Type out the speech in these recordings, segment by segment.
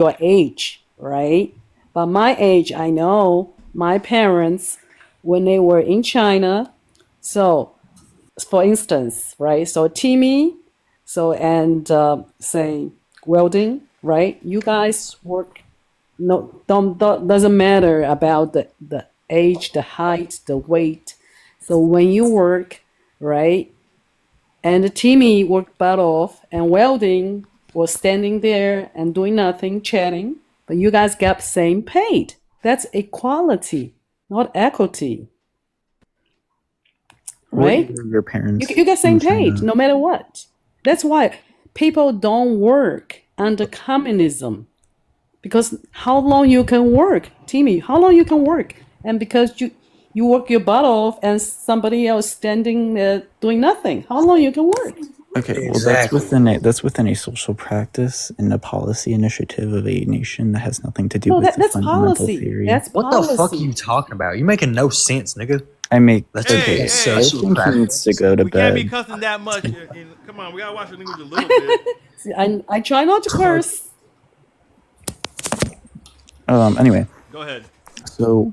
your age, right? But my age, I know my parents, when they were in China, so for instance, right? So Timmy, so and say welding, right? You guys work no don't doesn't matter about the age, the height, the weight. So when you work, right? And Timmy worked butt off, and welding was standing there and doing nothing, chatting. But you guys got same paid. That's equality, not equity, What right? year were your parents You get in same paid China? no matter what. That's why people don't work under communism, because how long you can work, Timmy? How long you can work? And because you work your butt off, and somebody else standing doing nothing. How long you can work? Okay, well, Exactly. that's within a social practice and a policy initiative of a nation that has nothing to do No, with the that's fundamental policy. theory. That's What the fuck are policy. you talking about? You're making no sense, nigga. That's Okay, that's Hey, I social think he needs to practice. go to we can't be bed. cussing that much. Come on, we gotta watch the language a little bit. See, I try not to curse. Anyway, Go ahead. so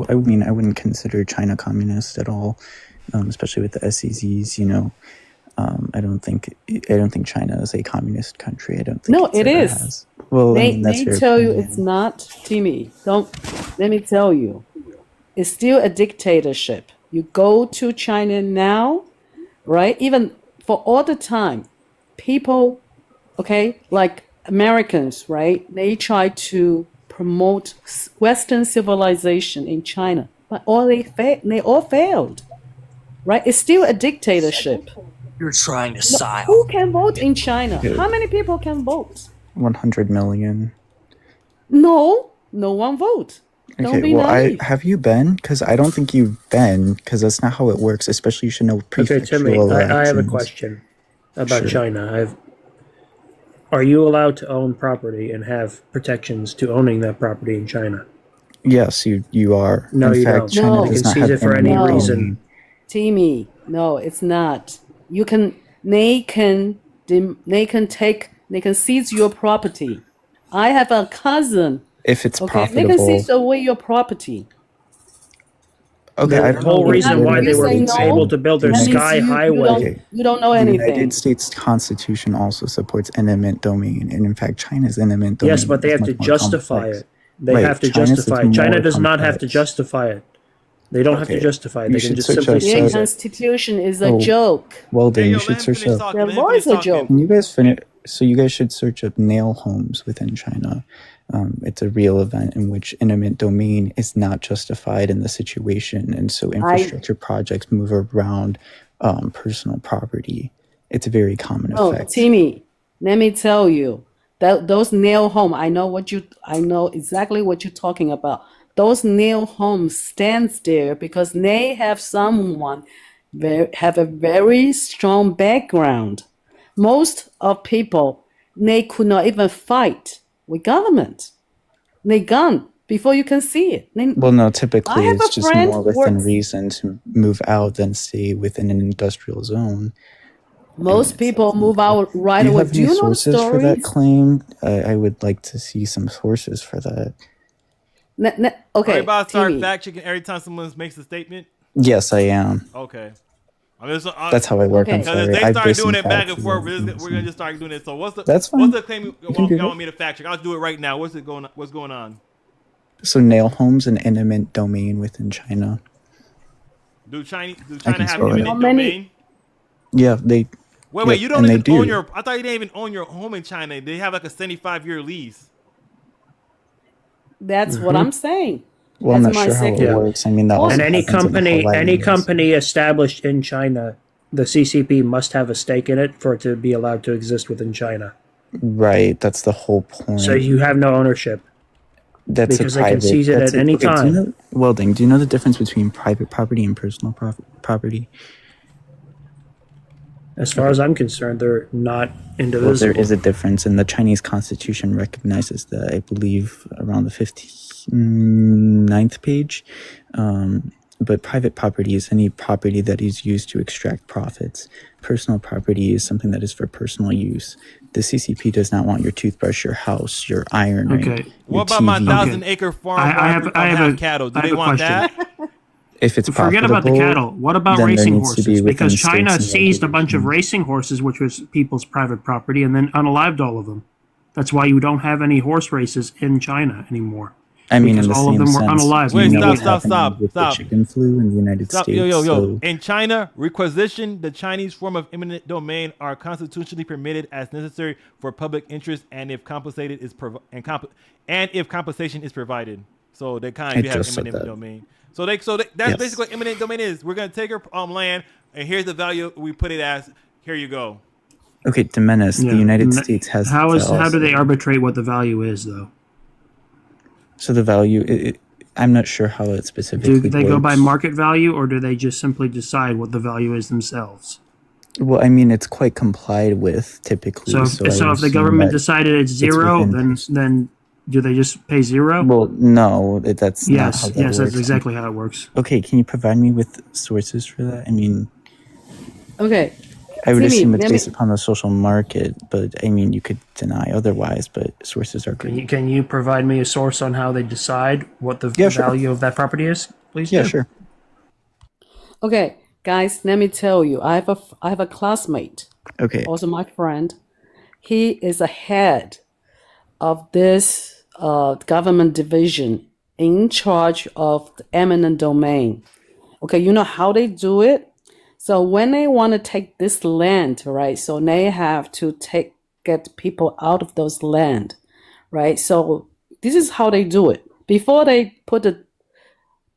I mean, I wouldn't consider China communist at all, especially with the SEZs. You know, I don't think China is a communist country. I don't think No, it's it ever is. has. Well, I mean, that's They your tell you opinion. it's not, Timmy. Don't let me tell you. It's still a dictatorship. You go to China now, right? Even for all the time, people, okay, like Americans, right? They try to promote Western civilization in China, but they all failed, right? It's still a dictatorship. You're trying to No, psyop. who can vote in China? Okay. How many people can vote? 100 million. No, no one vote. Don't Okay, be well, naive. have you been? Because I don't think you've been, because that's not how it works. Especially, you should know Okay, Timmy, prefectural I have a elections. question about Sure. China. Are you allowed to own property and have protections to owning that property in China? Yes, you are. No, In you fact, don't. China No. You does can not seize have it for any any No. reason. Timmy, no, it's not. They can seize your property. I have a cousin, If it's okay? They can profitable. seize away your property. Okay, I The don't know whole what reason If why you they were say able no, to build their that means sky you highway. Okay. you don't know The anything. United States Constitution also supports eminent domain, and in fact, China's eminent domain Yes, but they is have much to more justify complex. it. They Right, have to China's is justify it. China more does not have to complex. justify it. They don't have to Okay, justify it. you They can should just search simply up, Their seize it. constitution is a Oh, joke. well then, Hey, you yo, should let him search finish up. talking. The Let him law finish is a talking. joke. Can you guys finish? So you guys should search up nail homes within China. It's a real event in which eminent domain is not justified in the situation, and so infrastructure projects move around personal property. It's a very common No, effect. Timmy, let me tell you that those nail home, I know exactly what you're talking about. Those nail homes stands there because they have someone have a very strong background. Most of people, they could not even fight with government. They gone before you can see it. Well, no, I typically have it's a just friend more within works. reason to move out than stay within an industrial zone. I mean, Most it's that people move simple. out right Do you away. have Do any you know the sources for that stories? claim? I would like to see some sources for that. Okay, Everybody start Timmy. fact checking every time someone makes a statement. Yes, I am. Okay. That's how I work. Okay. I'm Because if sorry. they I've start based doing some it back facts and on forth, everything we're I'm gonna just start doing it. So what's the That's fine. what's the claim We can do y'all that. want me to fact check? I'll do it right now. What's going on? So nail homes and eminent domain within China. Do China I can have spell it. eminent How many- domain? Yeah, they. Wait, Yep, you don't and they even own do. your. I thought you didn't even own your home in China. They have like a 75-year lease. That's what I'm saying. Well, I'm That's not my sure how it second. works. I mean, that Oh, also And any happens in company, Hawaii. any so- company established in China, the CCP must have a stake in it for it to be allowed to exist within China. Right, that's the whole point. So you have no ownership. That's because a they can private. seize it that's at any do you time. know, Welding, do you know the difference between private property and personal property? As far as I'm concerned, they're not Well, indivisible. there is a difference, and the Chinese Constitution recognizes that. I believe around the 59th page, but private property is any property that is used to extract profits. Personal property is something that is for personal use. The CCP does not want your toothbrush, your house, your ironing. Okay. What about my 1,000-acre farm where I have cattle? Do they want that? If it's forget about the cattle. What about racing horses? Because China seized a bunch of racing horses, which was people's private property, and then unalived all of them. That's why you don't have any horse races in China anymore. I mean, because in the all same of them were sense, unalived. Wait, stop. The chicken flu in the United States. Yo. So In China, requisition, the Chinese form of eminent domain, are constitutionally permitted as necessary for public interest, and if compensation is provided. So they kind of have eminent domain. So that's basically what eminent domain is. We're gonna take our land, and here's the value we put it as. Here you go. Okay, to menace, the United States has. How do they arbitrate what the value is, though? So the value, I'm not sure how it specifically Do they works. go by market value, or do they just simply decide what the value is themselves? Well, I mean, it's quite complied with typically. So if the government decided it's zero, then do they just pay zero? Well, no, that's not how that works. That's exactly how it works. Okay, can you provide me with sources for that? I mean, okay. I would assume it's based upon the social market, but I mean, you could deny otherwise, but sources are great. Can you provide me a source on how they decide what the value of that property is, please? Yeah, sure. Okay, guys, let me tell you, I have a classmate. Okay. Also my friend. He is a head of this government division in charge of the eminent domain. Okay, you know how they do it? So when they want to take this land, right? So they have to get people out of those land, right? So this is how they do it before they put the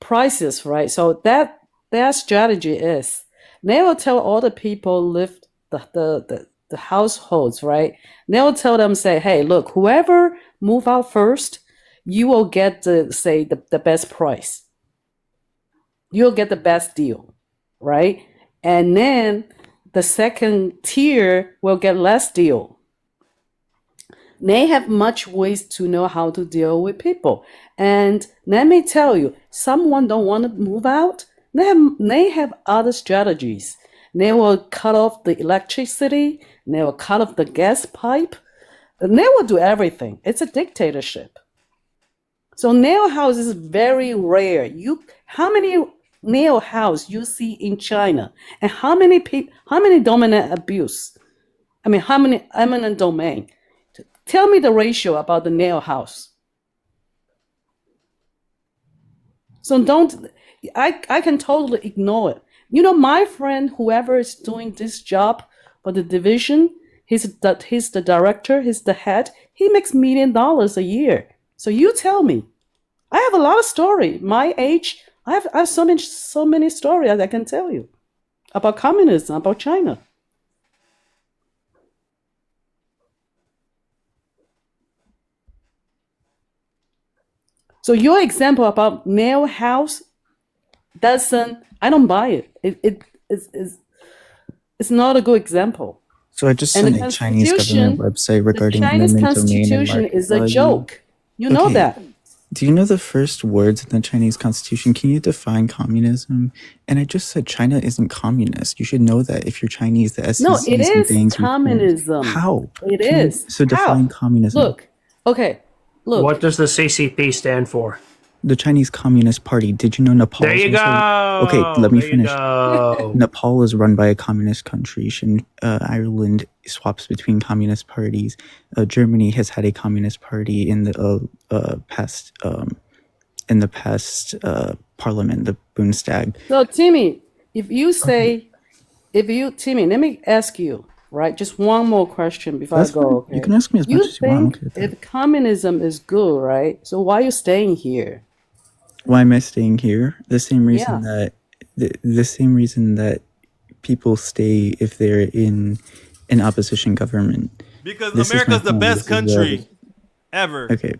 prices, right? So that their strategy is they will tell all the people live the households, right? They will tell them, say, hey, look, whoever move out first, you will get the best price. You'll get the best deal, right? And then the second tier will get less deal. They have much ways to know how to deal with people. And let me tell you, someone don't want to move out, they have other strategies. They will cut off the electricity, they will cut off the gas pipe, and they will do everything. It's a dictatorship. So nail house is very rare. How many nail house you see in China, and how many dominant abuse? I mean, how many eminent domain? Tell me the ratio about the nail house. So I can totally ignore it. You know, my friend, whoever is doing this job for the division, he's the director, he's the head, he makes $1 million a year. So you tell me. I have a lot of story. My age, I have so many stories I can tell you about communism, about China. So your example about nail house I don't buy it. It's not a good example. So I just sent a Chinese government website regarding the Chinese eminent domain and constitution market is a value. joke. You know that. Do you know the first words in the Chinese constitution? Can you define communism? And I just said China isn't communist. You should know that if you're Chinese, the SEC No, it is things communism. How? It is. So define communism. Look. What does the CCP stand for? The Chinese Communist Party. Did you know Nepal? There you go. Okay, let me finish. Go. Nepal is run by a communist country. Ireland swaps between communist parties. Germany has had a communist party in the past parliament, the Bundestag. So Timmy, Timmy, let me ask you, right? Just one more question before I go. Okay? You can ask me as much as you want. If communism is good, right? So why are you staying here? Why am I staying here? The same reason that people stay if they're in an opposition government. Because America's the best country ever. Okay.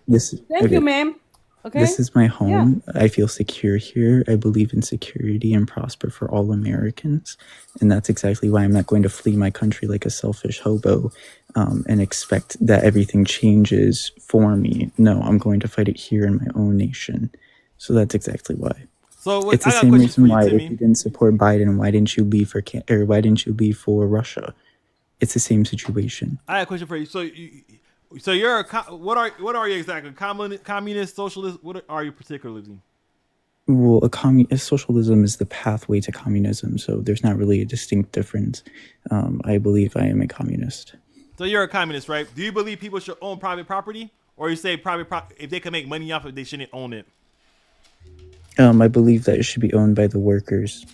Thank you, ma'am. Okay. This is my home. Yeah. I feel secure here. I believe in security and prosper for all Americans. And that's exactly why I'm not going to flee my country like a selfish hobo and expect that everything changes for me. No, I'm going to fight it here in my own nation. So that's exactly why. So it's the same reason why if you didn't support Biden, why didn't you leave for Russia? It's the same situation. I have a question for you. So you're what are you exactly? Communist, socialist? What are you particularly? Well, socialism is the pathway to communism, so there's not really a distinct difference. I believe I am a communist. So you're a communist, right? Do you believe people should own private property, or you say if they can make money off it, they shouldn't own it? I believe that it should be owned by the workers.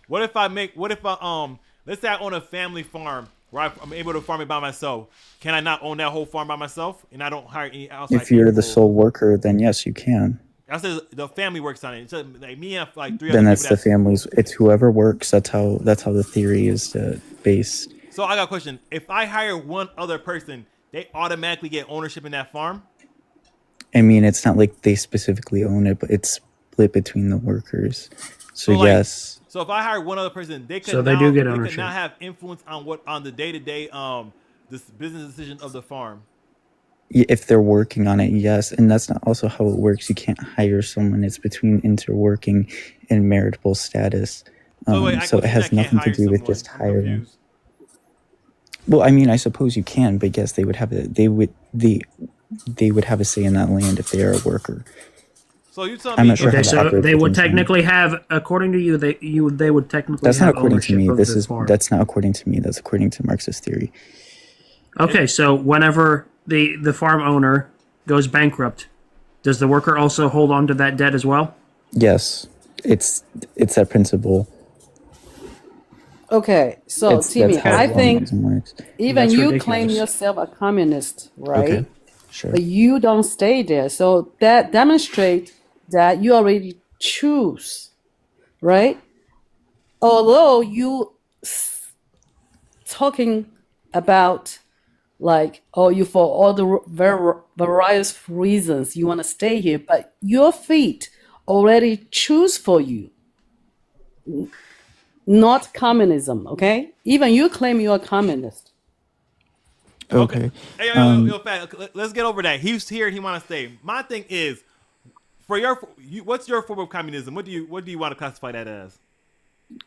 What if let's say I own a family farm where I'm able to farm it by myself? Can I not own that whole farm by myself and I don't hire any outside? If you're the sole worker, then yes, you can. I said the family works on it. It's like me and like 3 then other that's the families. It's whoever works. That's how the theory is based. So I got a question. If I hire one other person, they automatically get ownership in that farm? I mean, it's not like they specifically own it, but it's split between the workers. So yes. So if I hire one other person, they do get ownership. They could not have influence on the day-to-day this business decision of the farm. If they're working on it, yes. And that's not also how it works. You can't hire someone. It's between interworking and meritable status. So it has nothing to do with just hiring. Well, I mean, I suppose you can, but yes, they would have they would have a say in that land if they are a worker. So you tell me. I'm not sure how so they would technically have, according to you, they would technically. That's have not according to me. Farm. That's not according to me. That's according to Marxist theory. Okay, so whenever the farm owner goes bankrupt, does the worker also hold on to that debt as well? Yes, it's that principle. Okay, so Timmy, I think even you claim yourself a communist, right? Okay, sure. But you don't stay there, so that demonstrates that you already choose, right? Although you talking about like, you for all the various reasons you want to stay here, but your feet already choose for you. Not communism, okay? Even you claim you're a communist. Okay. Hey, let's get over that. He's here. He want to stay. My thing is, what's your form of communism? What do you want to classify that as?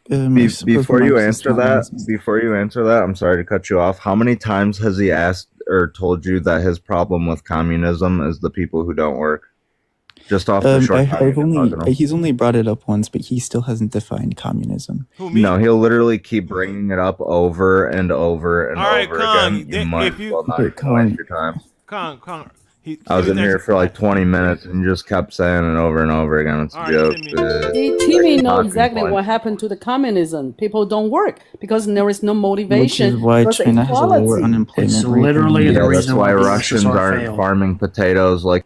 Before you answer that, I'm sorry to cut you off. How many times has he asked or told you that his problem with communism is the people who don't work? Just off the short time. He's only brought it up once, but he still hasn't defined communism. Who, me? No, he'll literally keep bringing it up over and over and over again. You might as well not waste your time. Con. I was in here for like 20 minutes and just kept saying it over and over again. It's a joke. Timmy knows exactly what happened to the communism. People don't work because there is no motivation. Which is why China has a lower unemployment rate. It's literally the reason that's why why Russians aren't farming potatoes like.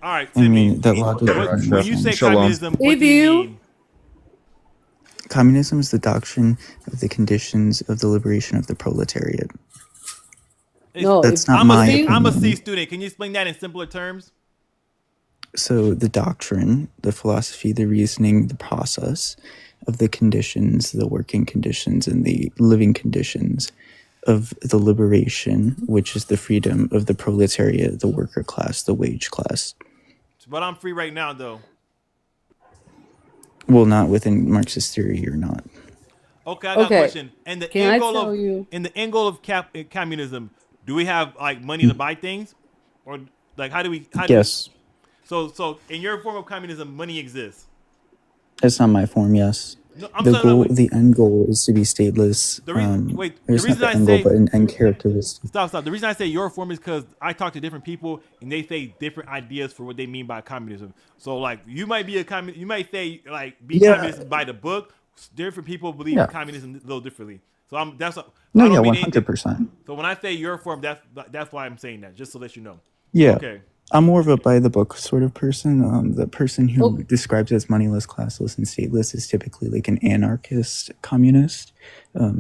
All right, Timmy. That logic. When you say communism, what do you mean? Communism is the doctrine of the conditions of the liberation of the proletariat. No, that's not my opinion. I'm a C student. Can you explain that in simpler terms? So the doctrine, the philosophy, the reasoning, the process of the conditions, the working conditions, and the living conditions of the liberation, which is the freedom of the proletariat, the worker class, the wage class. But I'm free right now, though. Well, not within Marxist theory, you're not. Okay, I got a question. And the end goal of communism, do we have like money to buy things, or like how do we? Yes. So in your form of communism, money exists. It's not my form. Yes. No, the end goal is to be stateless. The reason I say an end characteristic. Stop. The reason I say your form is because I talk to different people and they say different ideas for what they mean by communism. So like you might be you might say like communist by the book. Different people believe in communism a little differently. So 100%. So when I say your form, that's why I'm saying that, just to let you know. Yeah. Okay. I'm more of a by the book sort of person. The person who describes it as moneyless, classless, and stateless is typically like an anarchist communist.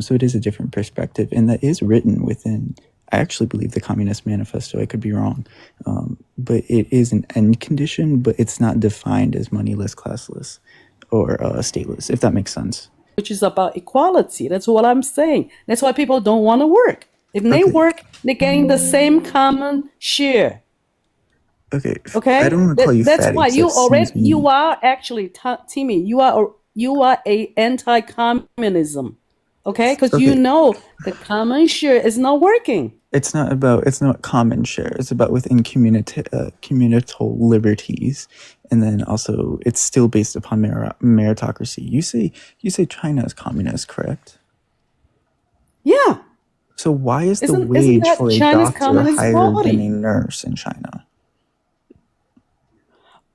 So it is a different perspective, and that is written within. I actually believe the Communist Manifesto. I could be wrong, but it is an end condition, but it's not defined as moneyless, classless, or stateless. If that makes sense. Which is about equality. That's what I'm saying. That's why people don't want to work. If they work, they're getting the same common share. Okay. Okay, I don't want to call you that's fatty. why you mean. are actually Timmy. You are a anti-communism. Okay, because you Okay. know the common share is not working. It's not common share. It's about within communal liberties, and then also it's still based upon meritocracy. You say China is communist, correct? Yeah, So why is the isn't wage that for a China's doctor Communist higher than a Party? nurse in China?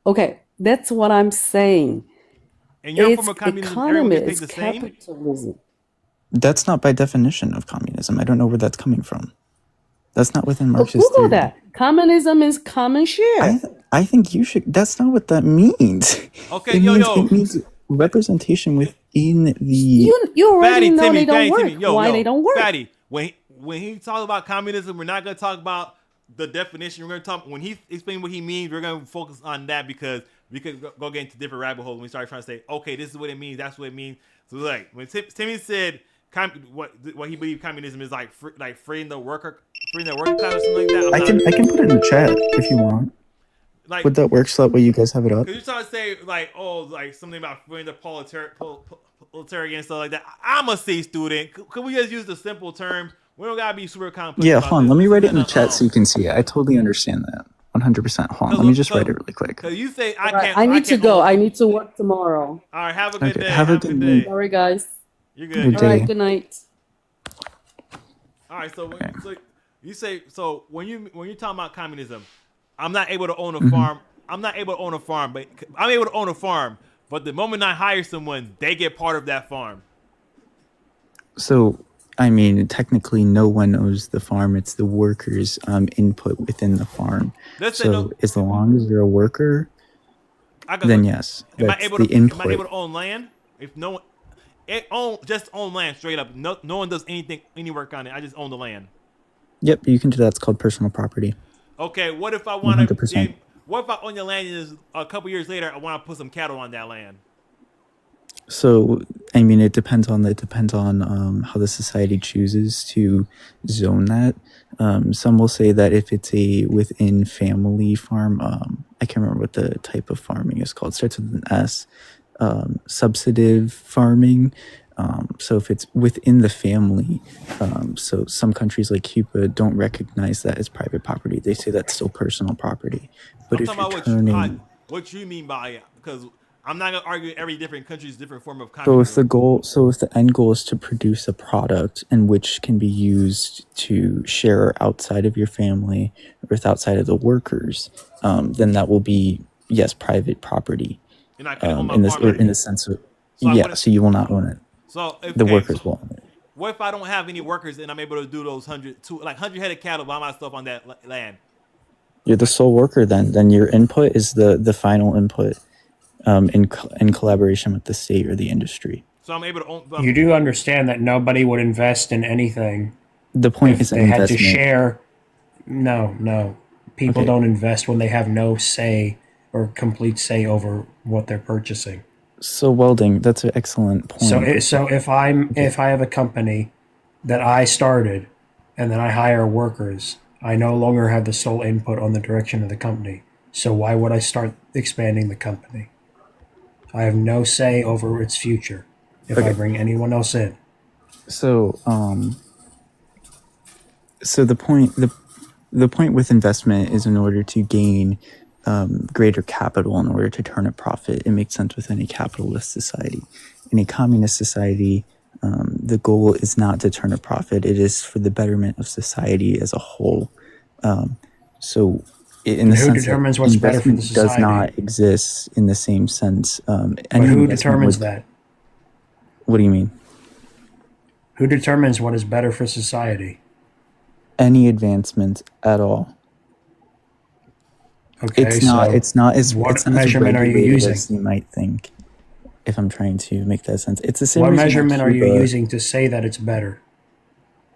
Okay, that's what I'm saying. In your form It's of communism, everyone economy, gets paid it's the same. capitalism. That's not by definition of communism. I don't know where that's coming from. That's not within Oh, Marxist Google theory. that. Communism is common share. I think you should. That's not what that means. Okay, yo, It means representation within the. You already know Timmy, they don't work. Timmy, Why they don't work? Fatty. When he talks about communism, we're not gonna talk about the definition. We're gonna talk when he explains what he means. We're gonna focus on that because we could go get into different rabbit holes when we start trying to say, okay, this is what it means. That's what it means. So like when Timmy said what he believed communism is like freeing the worker class or something like that. I can put it in the chat if you want. Like, would that work so that way you guys have it up? Because you're trying to say like something about freeing the proletariat and stuff like that. I'm a C student. Could we just use the simple terms? We don't gotta be super complex. Yeah, hold on. Let me write it in the chat so you can see it. I totally understand that. 100%. Hold on. Let me just write it really quick. Because you say I need to go. I need to work tomorrow. All right. Have a good day. Have a good day. Sorry, guys. You're good. All right. Good night. All right. So you say when you're talking about communism, I'm not able to own a farm. I'm not able to own a farm, but I'm able to own a farm. But the moment I hire someone, they get part of that farm. So, I mean, technically, no one owns the farm. It's the workers' input within the farm. As long as you're a worker, then yes. Am I able to own land? If no one, just own land straight up. No one does any work on it. I just own the land. Yep, you can do that. It's called personal property. Okay, what if I want to? What if I own the land and a couple years later I want to put some cattle on that land? So, I mean, it depends on how the society chooses to zone that. Some will say that if it's a within family farm, I can't remember what the type of farming is called. It starts with an S. Substantive farming. So if it's within the family, so some countries like Cuba don't recognize that as private property. They say that's still personal property. But if you're turning, what you mean by it, because I'm not gonna argue every different country's different form of communism. So if the end goal is to produce a product in which can be used to share outside of your family or with outside of the workers, then that will be private property. And I can own my farm in the sense of so you will not own it. So the workers will own it. What if I don't have any workers and I'm able to do those 100 head of cattle by myself on that land? You're the sole worker then. Then your input is the final input in collaboration with the state or the industry. So I'm able to own. You do understand that nobody would invest in anything. The point is they had to share. No. People don't invest when they have no say or complete say over what they're purchasing. So welding, that's an excellent point. So if I have a company that I started and then I hire workers, I no longer have the sole input on the direction of the company. So why would I start expanding the company? I have no say over its future if I bring anyone else in. So the point with investment is in order to gain greater capital in order to turn a profit. It makes sense within a capitalist society. In a communist society, the goal is not to turn a profit. It is for the betterment of society as a whole. So in the sense determines what's better for the society? Does not exist in the same sense. But who determines that? What do you mean? Who determines what is better for society? Any advancement at all. Okay, it's not as measurement are you using? As you might think. If I'm trying to make that sense, it's the same. What measurement are you using to say that it's better?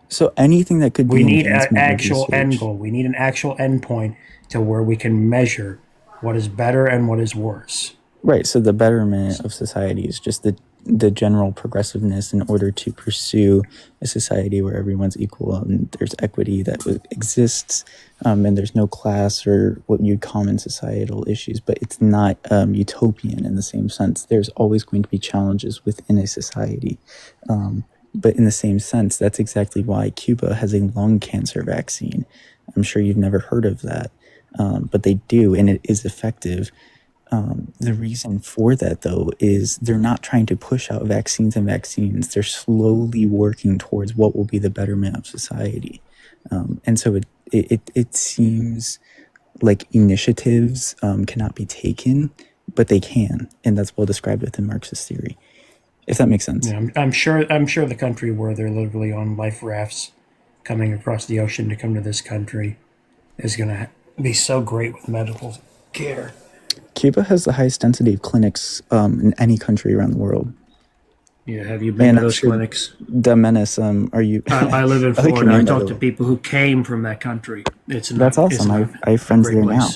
So anything that could be. We need an actual end goal. We need an actual end point to where we can measure what is better and what is worse. Right. So the betterment of society is just the general progressiveness in order to pursue a society where everyone's equal and there's equity that exists, and there's no class or what you'd common societal issues, but it's not utopian in the same sense. There's always going to be challenges within a society. But in the same sense, that's exactly why Cuba has a lung cancer vaccine. I'm sure you've never heard of that, but they do, and it is effective. The reason for that, though, is they're not trying to push out vaccines and vaccines. They're slowly working towards what will be the betterment of society. And so it seems like initiatives cannot be taken, but they can, and that's well described within Marxist theory. If that makes sense. Yeah, I'm sure the country where they're literally on life rafts coming across the ocean to come to this country is going to be so great with medical care. Cuba has the highest density of clinics in any country around the world. Yeah, have you been to those clinics? The menace, are you? I live in Florida. I talk to people who came from that country. That's awesome. I have friends there now.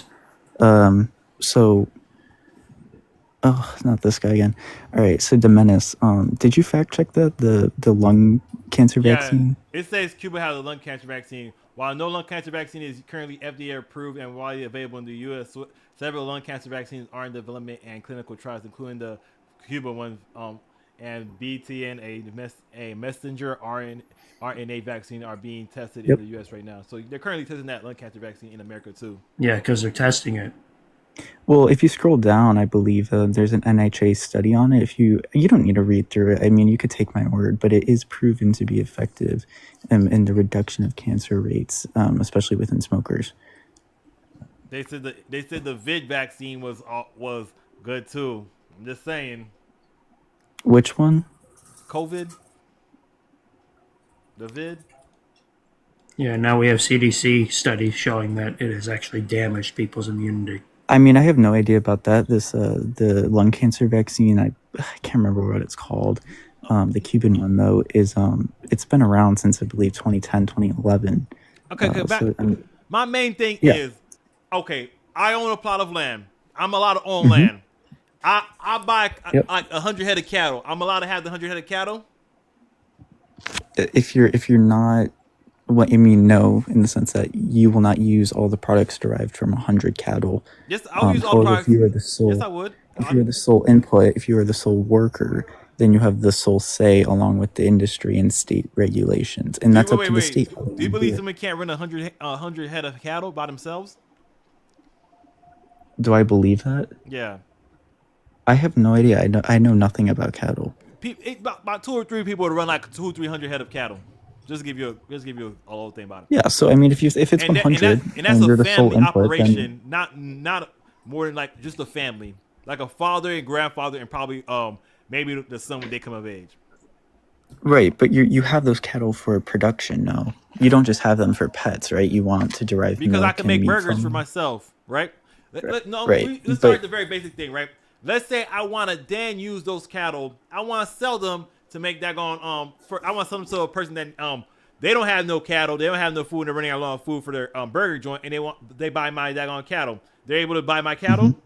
Not this guy again. All right, so the menace. Did you fact check the lung cancer vaccine? It says Cuba has a lung cancer vaccine. While no lung cancer vaccine is currently FDA approved and widely available in the U.S., several lung cancer vaccines are in development and clinical trials, including the Cuba one, and BTN, a messenger RNA vaccine, are being tested in the U.S. right now. So they're currently testing that lung cancer vaccine in America too. Yeah, because they're testing it. Well, if you scroll down, I believe there's an NHA study on it. If you don't need to read through it. I mean, you could take my word, but it is proven to be effective in the reduction of cancer rates, especially within smokers. They said the vid vaccine was good too. I'm just saying. Which one? COVID. The vid. Yeah, now we have CDC studies showing that it has actually damaged people's immunity. I mean, I have no idea about that. The lung cancer vaccine, I can't remember what it's called. The Cuban one, though, is it's been around since, I believe, 2010, 2011. Okay, my main thing is, okay, I own a plot of land. I'm allowed to own land. I buy like 100 head of cattle. I'm allowed to have the 100 head of cattle? If you're not... What you mean, no, in the sense that you will not use all the products derived from 100 cattle. Yes, I'll use all products. If you are the sole, yes, I would. If you are the sole input, if you are the sole worker, then you have the sole say along with the industry and state regulations, and that's up to the state. Do you believe someone can't run 100 head of cattle by themselves? Do I believe that? Yeah. I have no idea. I know nothing about cattle. About 2 or 3 people would run like 200 or 300 head of cattle. Just give you a little thing about it. Yeah, so I mean, if it's 100 and that's a family operation, not more than like just a family, like a father and grandfather and probably maybe the son when they come of age. Right, but you have those cattle for production. No, you don't just have them for pets, right? You want to derive because milk I can make burgers for myself, right? Let's start at the very basic thing, right? Let's say I want to then use those cattle. I want to sell them to make that going I want to sell them to a person that they don't have no cattle, they don't have no food, and they're running out of food for their burger joint, and they buy my daggone cattle. They're able to buy my cattle. Mm-hmm.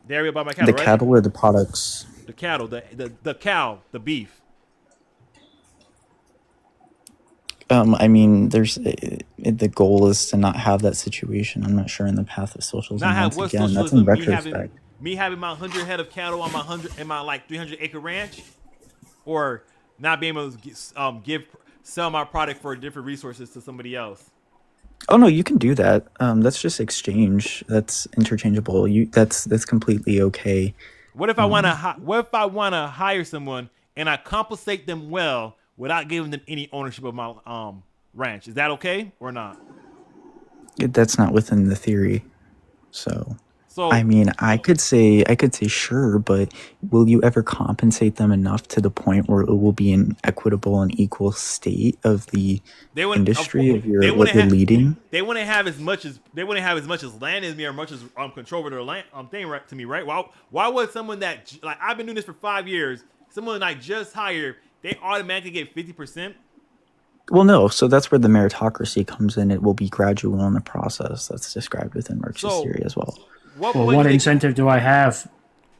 They're able to buy my cattle. The cattle or the products? The cattle, the cow, the beef. I mean, the goal is to not have that situation. I'm not sure in the path of socialism. Not have what again, socialism? That's in retrospect. Me having my 100 head of cattle on my like 300 acre ranch, or not being able to sell my product for different resources to somebody else. Oh no, you can do that. That's just exchange. That's interchangeable. That's completely okay. What if I want to hire someone and I compensate them well without giving them any ownership of my ranch? Is that okay or not? That's not within the theory. So I mean, I could say sure, but will you ever compensate them enough to the point where it will be an equitable and equal state of the industry of what you're leading? They wouldn't have as much as land as me or much as control over their land thing right to me, right? Why would someone that like I've been doing this for 5 years, someone I just hired, they automatically get 50%? Well, no. So that's where the meritocracy comes in. It will be gradual in the process. That's described within Marxist theory as well. What incentive do I have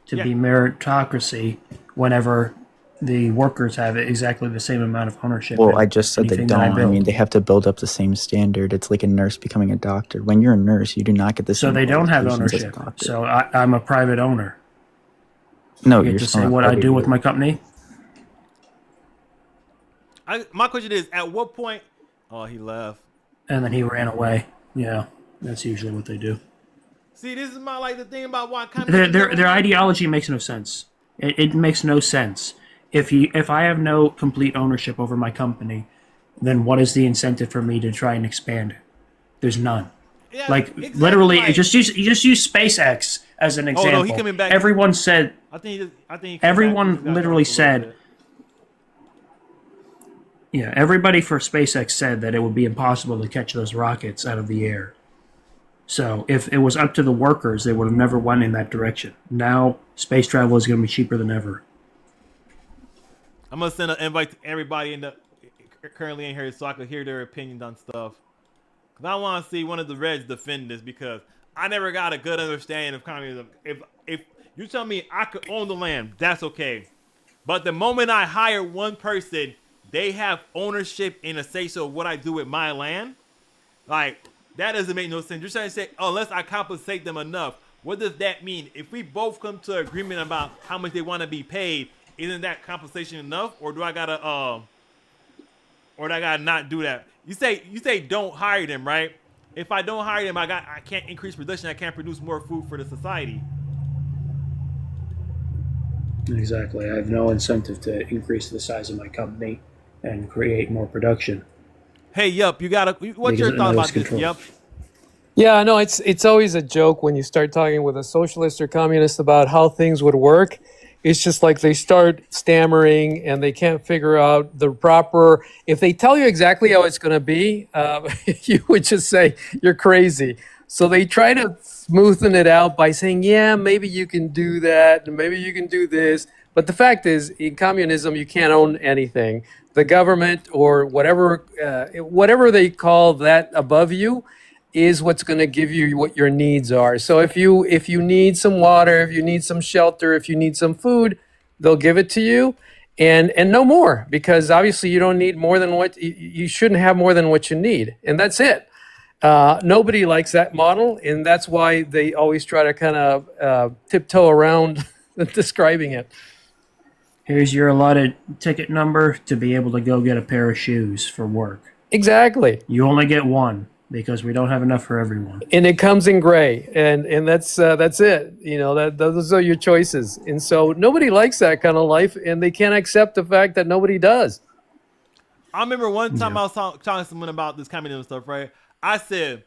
to be meritocracy whenever the workers have exactly the same amount of ownership. Well, I just said they don't. I mean, they have to build up the same standard. It's like a nurse becoming a doctor. When you're a nurse, you do not get the same. So they don't have ownership. So I'm a private owner. No, you get to say what I do with my company. My question is, at what point? Oh, he left. And then he ran away. Yeah, that's usually what they do. See, this is my the thing about why their ideology makes no sense. It makes no sense. If I have no complete ownership over my company, then what is the incentive for me to try and expand? There's none. Yeah, exactly. Literally, just use SpaceX as an example. Oh no, he coming back. Everyone said. I think everyone literally said. Yeah, everybody for SpaceX said that it would be impossible to catch those rockets out of the air. So if it was up to the workers, they would have never went in that direction. Now space travel is going to be cheaper than ever. I'm gonna send an invite to everybody currently in here so I could hear their opinions on stuff. Cause I want to see one of the Reds defend this because I never got a good understanding of communism. If you tell me I could own the land, that's okay. But the moment I hire one person, they have ownership in a say-so of what I do with my land. Like that doesn't make no sense. You're trying to say unless I compensate them enough. What does that mean? If we both come to agreement about how much they want to be paid. Isn't that compensation enough, or do I gotta, not do that? You say don't hire them, right? If I don't hire them, I can't increase production. I can't produce more food for the society. Exactly. I have no incentive to increase the size of my company and create more production. Hey, Yup, what's your thought about this, Yup? Yeah, no, it's always a joke when you start talking with a socialist or communist about how things would work. It's just like they start stammering and they can't figure out the proper. If they tell you exactly how it's going to be, you would just say you're crazy. So they try to smoothen it out by saying, yeah, maybe you can do that, and maybe you can do this. But the fact is, in communism, you can't own anything. The government or whatever they call that above you is what's going to give you what your needs are. So if you need some water, if you need some shelter, if you need some food, they'll give it to you and no more, because obviously you don't need more than what you shouldn't have more than what you need. And that's it. Nobody likes that model. And that's why they always try to kind of tiptoe around describing it. Here's your allotted ticket number to be able to go get a pair of shoes for work. Exactly. You only get one. Because we don't have enough for everyone, and it comes in gray, and that's it. You know those are your choices, and so nobody likes that kind of life, and they can't accept the fact that nobody does. I remember one time I was talking to someone about this communism stuff. Right, I said,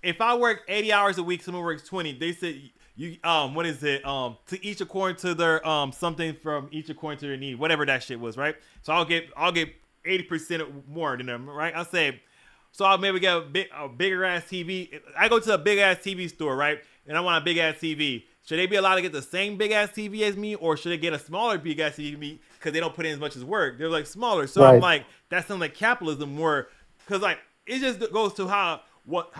if I work 80 hours a week, someone works 20. They said what is it? To each according to their something from each according to their need, whatever that shit was. Right, so I'll get 80% more than them. Right, I say. So I'll maybe get a bigger ass TV. I go to a big ass TV store, right? And I want a big ass TV. Should they be allowed to get the same big ass TV as me, or should they get a smaller big ass TV as me because they don't put in as much as work? They're like smaller. So right. I'm like, that sounds like capitalism more, because like it just goes to how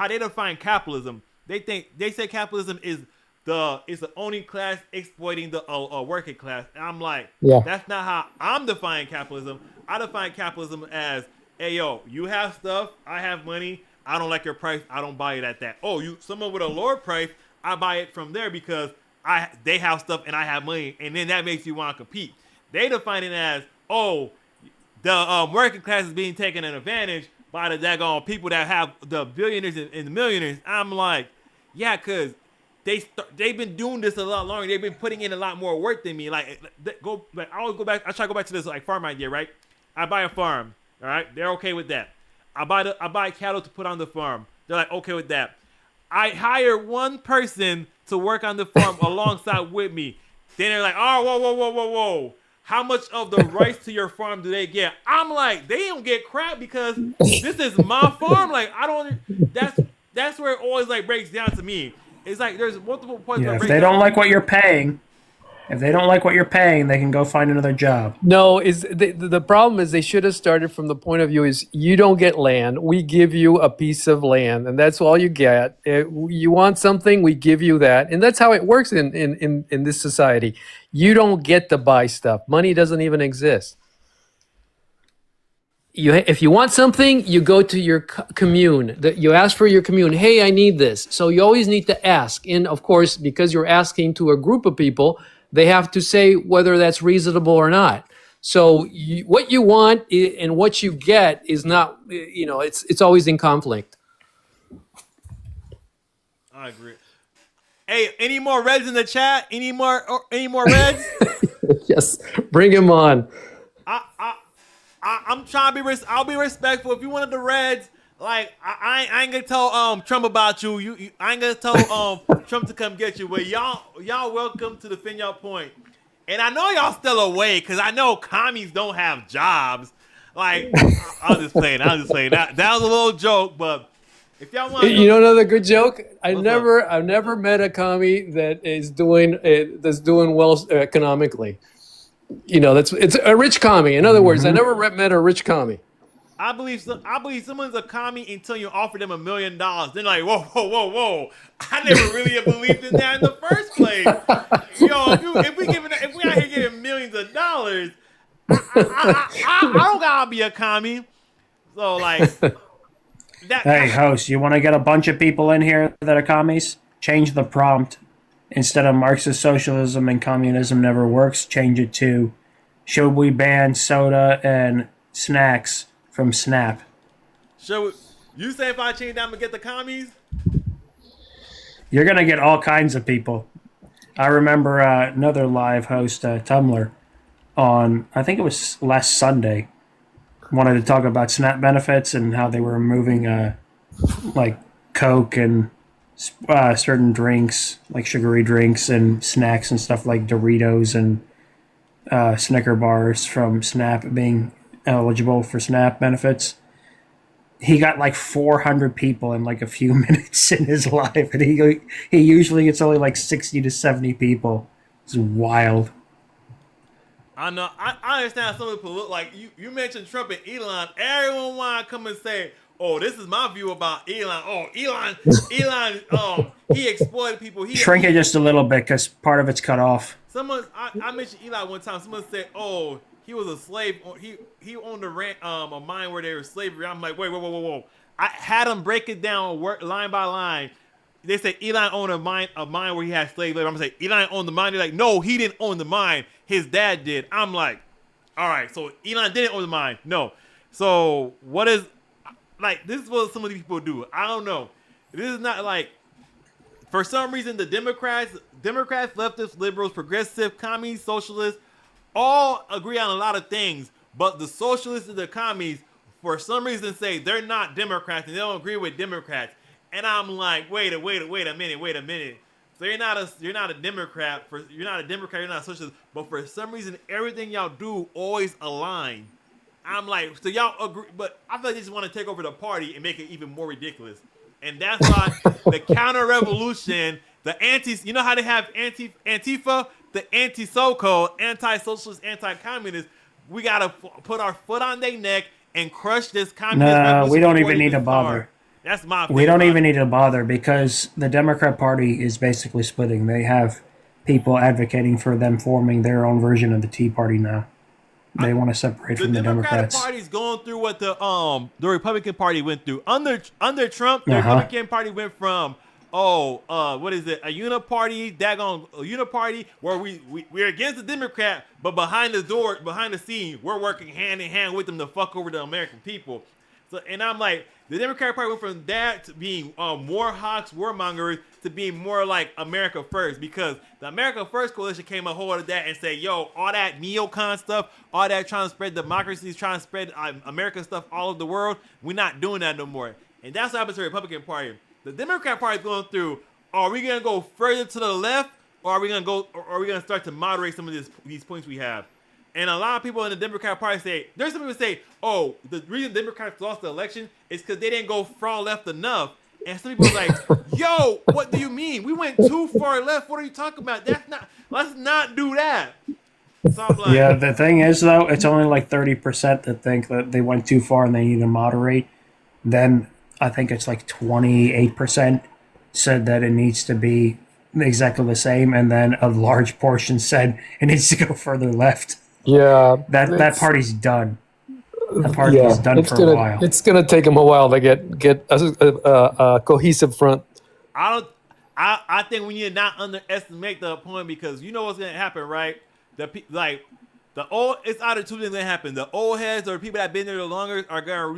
they define capitalism. They say capitalism is the only class exploiting the working class, and I'm like, that's not how I'm defining capitalism. I define capitalism as, hey, yo, you have stuff, I have money, I don't like your price, I don't buy it at that. Oh, someone with a lower price, I buy it from there because they have stuff and I have money, and then that makes you want to compete. They define it as, oh, the working class is being taken advantage by the daggone people that have the billionaires and the millionaires. I'm like, yeah, because they've been doing this a lot longer. They've been putting in a lot more work than me. I always go back. I try to go back to this farm idea, right? I buy a farm. All right, they're okay with that. I buy cattle to put on the farm. They're like, okay with that. I hire one person to work on the farm alongside with me. Then they're like, oh, whoa. How much of the rights to your farm do they get? I'm like, they don't get crap because this is my farm. Like, I don't. That's where it always breaks down to me. It's like there's multiple points. Yeah, if they don't like what you're paying, If they don't like what you're paying, they can go find another job. No, is the problem is they should have started from the point of view is you don't get land. We give you a piece of land, and that's all you get. You want something, we give you that, and that's how it works in this society. You don't get to buy stuff. Money doesn't even exist. If you want something, you go to your commune. You ask for your commune. Hey, I need this. So you always need to ask. And of course, because you're asking to a group of people, they have to say whether that's reasonable or not. So what you want and what you get is not, it's always in conflict. I agree. Hey, any more Reds in the chat? Any more Reds? Yes, bring him on. I'm trying to be. I'll be respectful. If you wanted the Reds, like I ain't gonna tell Trump about you. I ain't gonna tell Trump to come get you. But y'all welcome to defend y'all point. And I know y'all still away because I know commies don't have jobs. Like I was just playing. That was a little joke, but if y'all want, Another good joke. I've never met a commie that is doing well economically. It's a rich commie. In other words, I never met a rich commie. I believe someone's a commie until you offer them $1 million. They're like, whoa! I never really believed in that in the first place. If we out here giving millions of dollars, I don't gotta be a commie. So like, hey host, you want to get a bunch of people in here that are commies? Change the prompt. Instead of Marxist socialism and communism never works, change it to should we ban soda and snacks from Snap? You say if I change that, I'm going to get the commies? You're going to get all kinds of people. I remember another live host, Tumblr, on, I think it was last Sunday, wanted to talk about Snap benefits and how they were removing like Coke and certain drinks, like sugary drinks and snacks and stuff like Doritos and Snicker bars from Snap being eligible for Snap benefits. He got like 400 people in like a few minutes in his live, and he usually gets only like 60 to 70 people. It's wild. I know. I understand some people look like you mentioned Trump and Elon. Everyone want to come and say, oh, this is my view about Elon. Oh, Elon, he exploited people. Shrink it just a little bit because part of it's cut off. I mentioned Elon one time. Someone said, oh, he was a slave. He owned a mine where there was slavery. I'm like, whoa. I had him break it down line by line. They said Elon owned a mine where he had slave labor. I'm gonna say Elon owned the mine. They're like, no, he didn't own the mine. His dad did. I'm like, all right, so Elon didn't own the mine. No. So what is like? This is what some of these people do. I don't know. This is not like. For some reason, the Democrats, leftists, liberals, progressive, commies, socialists, all agree on a lot of things. But the socialists and the commies, for some reason, say they're not Democrats and they don't agree with Democrats. And I'm like, wait a minute. So you're not a Democrat. You're not a socialist. But for some reason, everything y'all do always align. I'm like, so y'all agree, but I feel like they just want to take over the party and make it even more ridiculous. And that's why the counter-revolution, you know how they have Antifa, the anti-so-called, anti-socialist, anti-communist, we got to put our foot on their neck and crush this communist revolution. No, we don't even need to bother. That's my opinion. We don't even need to bother because the Democrat Party is basically splitting. They have people advocating for them forming their own version of the Tea Party now. They want to separate from the Democrats. The Democratic Party's going through what the Republican Party went through. Under Trump, the Republican Party went from what is it? A uniparty where we're against the Democrat, but behind the scene, we're working hand in hand with them to fuck over the American people. So, and I'm like, the Democratic Party went from that to being more hawks, warmongers, to being more like America First, because the America First coalition came a hold of that and said, yo, all that neocon stuff, all that trying to spread democracy, trying to spread American stuff all over the world, we're not doing that no more. And that's what happens to the Republican Party. The Democrat Party is going through, are we going to go further to the left, or are we going to start to moderate some of these points we have? And a lot of people in the Democratic Party say, there's some people who say, oh, the reason Democrats lost the election is because they didn't go far left enough. And some people are like, yo, what do you mean? We went too far left. What are you talking about? That's not Let's not do that. So I'm like, yeah, the thing is, though, it's only like 30% that think that they went too far and they need to moderate. Then I think it's like 28% said that it needs to be exactly the same, and then a large portion said it needs to go further left. Yeah, That party's done. That party is done for a while. It's gonna take them a while to get a cohesive front. I think we need to not underestimate the point, because you know what's gonna happen, right? It's either two things gonna happen. The old heads or people that have been there the longer are gonna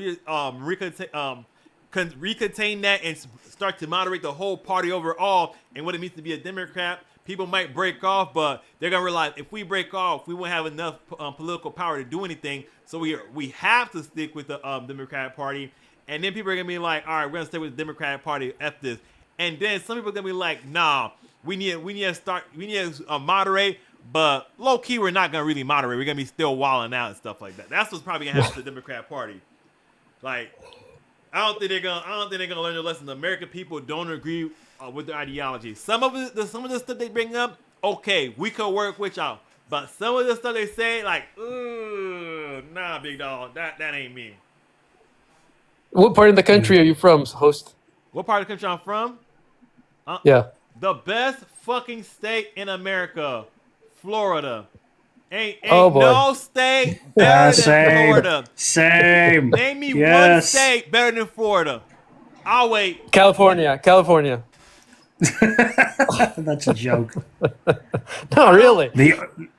recontain that and start to moderate the whole party overall and what it means to be a Democrat. People might break off, but they're gonna realize if we break off, we won't have enough political power to do anything. So we have to stick with the Democratic Party. And then people are gonna be like, all right, we're gonna stay with the Democratic Party. F this. And then some people are gonna be like, nah, we need to moderate. But low key, we're not gonna really moderate. We're gonna be still wilding out and stuff like that. That's what's probably gonna happen to the Democrat Party. Like, I don't think they're gonna learn the lesson. The American people don't agree with their ideology. Some of the stuff they bring up, okay, we could work with y'all. But some of the stuff they say, like, nah, big dog, that ain't me. What part of the country are you from, host? What part of the country I'm from? Yeah. The best fucking state in America. Florida. Ain't no state better than Florida. Same. Name me one state better than Florida. I'll wait. California. That's a joke. No, really. The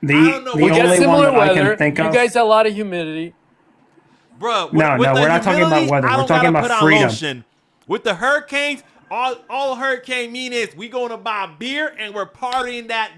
only one that I can think of. You guys have a lot of humidity. Bro, no, we're not talking about weather. We're talking about freedom. Lotion. With the hurricanes, all hurricane mean is we going to buy beer and we're partying that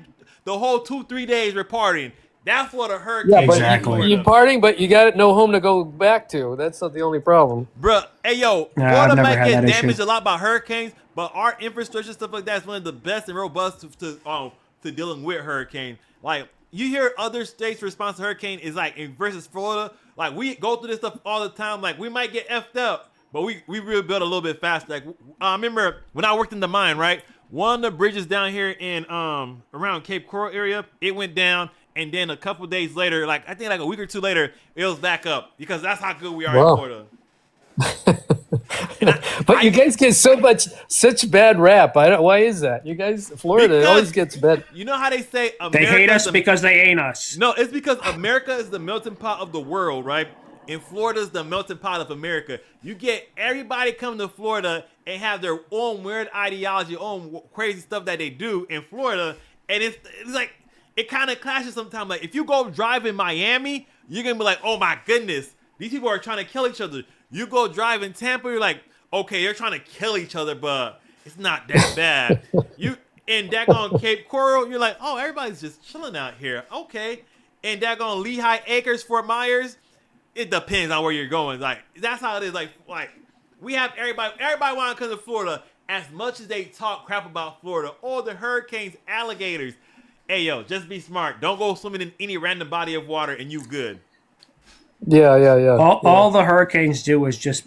the whole 2-3 days we're partying. That's what a hurricane is. Exactly. You're partying, but you got no home to go back to. That's not the only problem. Bro, hey, yo, Florida might get damaged a lot by hurricanes, but our infrastructure, stuff like that, is one of the best and robust to dealing with hurricanes. Like, you hear other states' response to hurricane is like, versus Florida, like, we go through this stuff all the time. Like, we might get effed up, but we really build a little bit faster. Like, I remember when I worked in the mine, right? One of the bridges down here in around Cape Coral area, it went down, and then a couple days later, like I think like a week or two later, it was back up, because that's how good we are in Florida. But you guys get such bad rap. Why is that? You guys, Florida always gets bad. You know how they say America, they hate us because they ain't us. No, it's because America is the melting pot of the world, right? And Florida's the melting pot of America. You get everybody come to Florida and have their own weird ideology, own crazy stuff that they do in Florida, and it's like it kind of clashes sometimes. Like if you go drive in Miami, you're gonna be like, oh my goodness, these people are trying to kill each other. You go drive in Tampa, you're like, okay, they're trying to kill each other, but it's not that bad. You in daggone Cape Coral, you're like, oh, everybody's just chilling out here. Okay. And daggone Lehigh Acres, Fort Myers, it depends on where you're going. Like that's how it is. Like we have everybody want to come to Florida. As much as they talk crap about Florida, all the hurricanes, alligators. Hey yo, just be smart. Don't go swimming in any random body of water and you good. Yeah. All the hurricanes do is just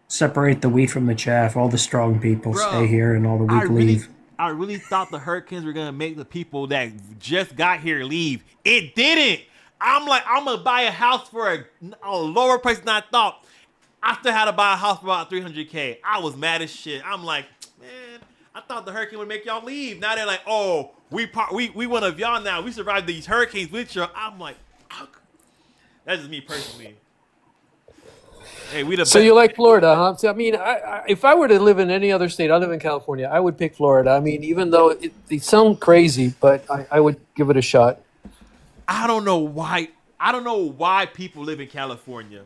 separate the wheat from the chaff. All the strong people stay here and all the weak leave. I really thought the hurricanes were going to make the people that just got here leave. It didn't. I'm like, I'm going to buy a house for a lower price than I thought. I still had to buy a house for about $300K. I was mad as shit. I'm like, man, I thought the hurricane would make y'all leave. Now they're like, oh, we one of y'all now. We survived these hurricanes with you. I'm like, that's just me personally. Hey, so you like Florida, huh? So, I mean, if I were to live in any other state, I live in California, I would pick Florida. I mean, even though it sounds crazy, but I would give it a shot. I don't know why people live in California.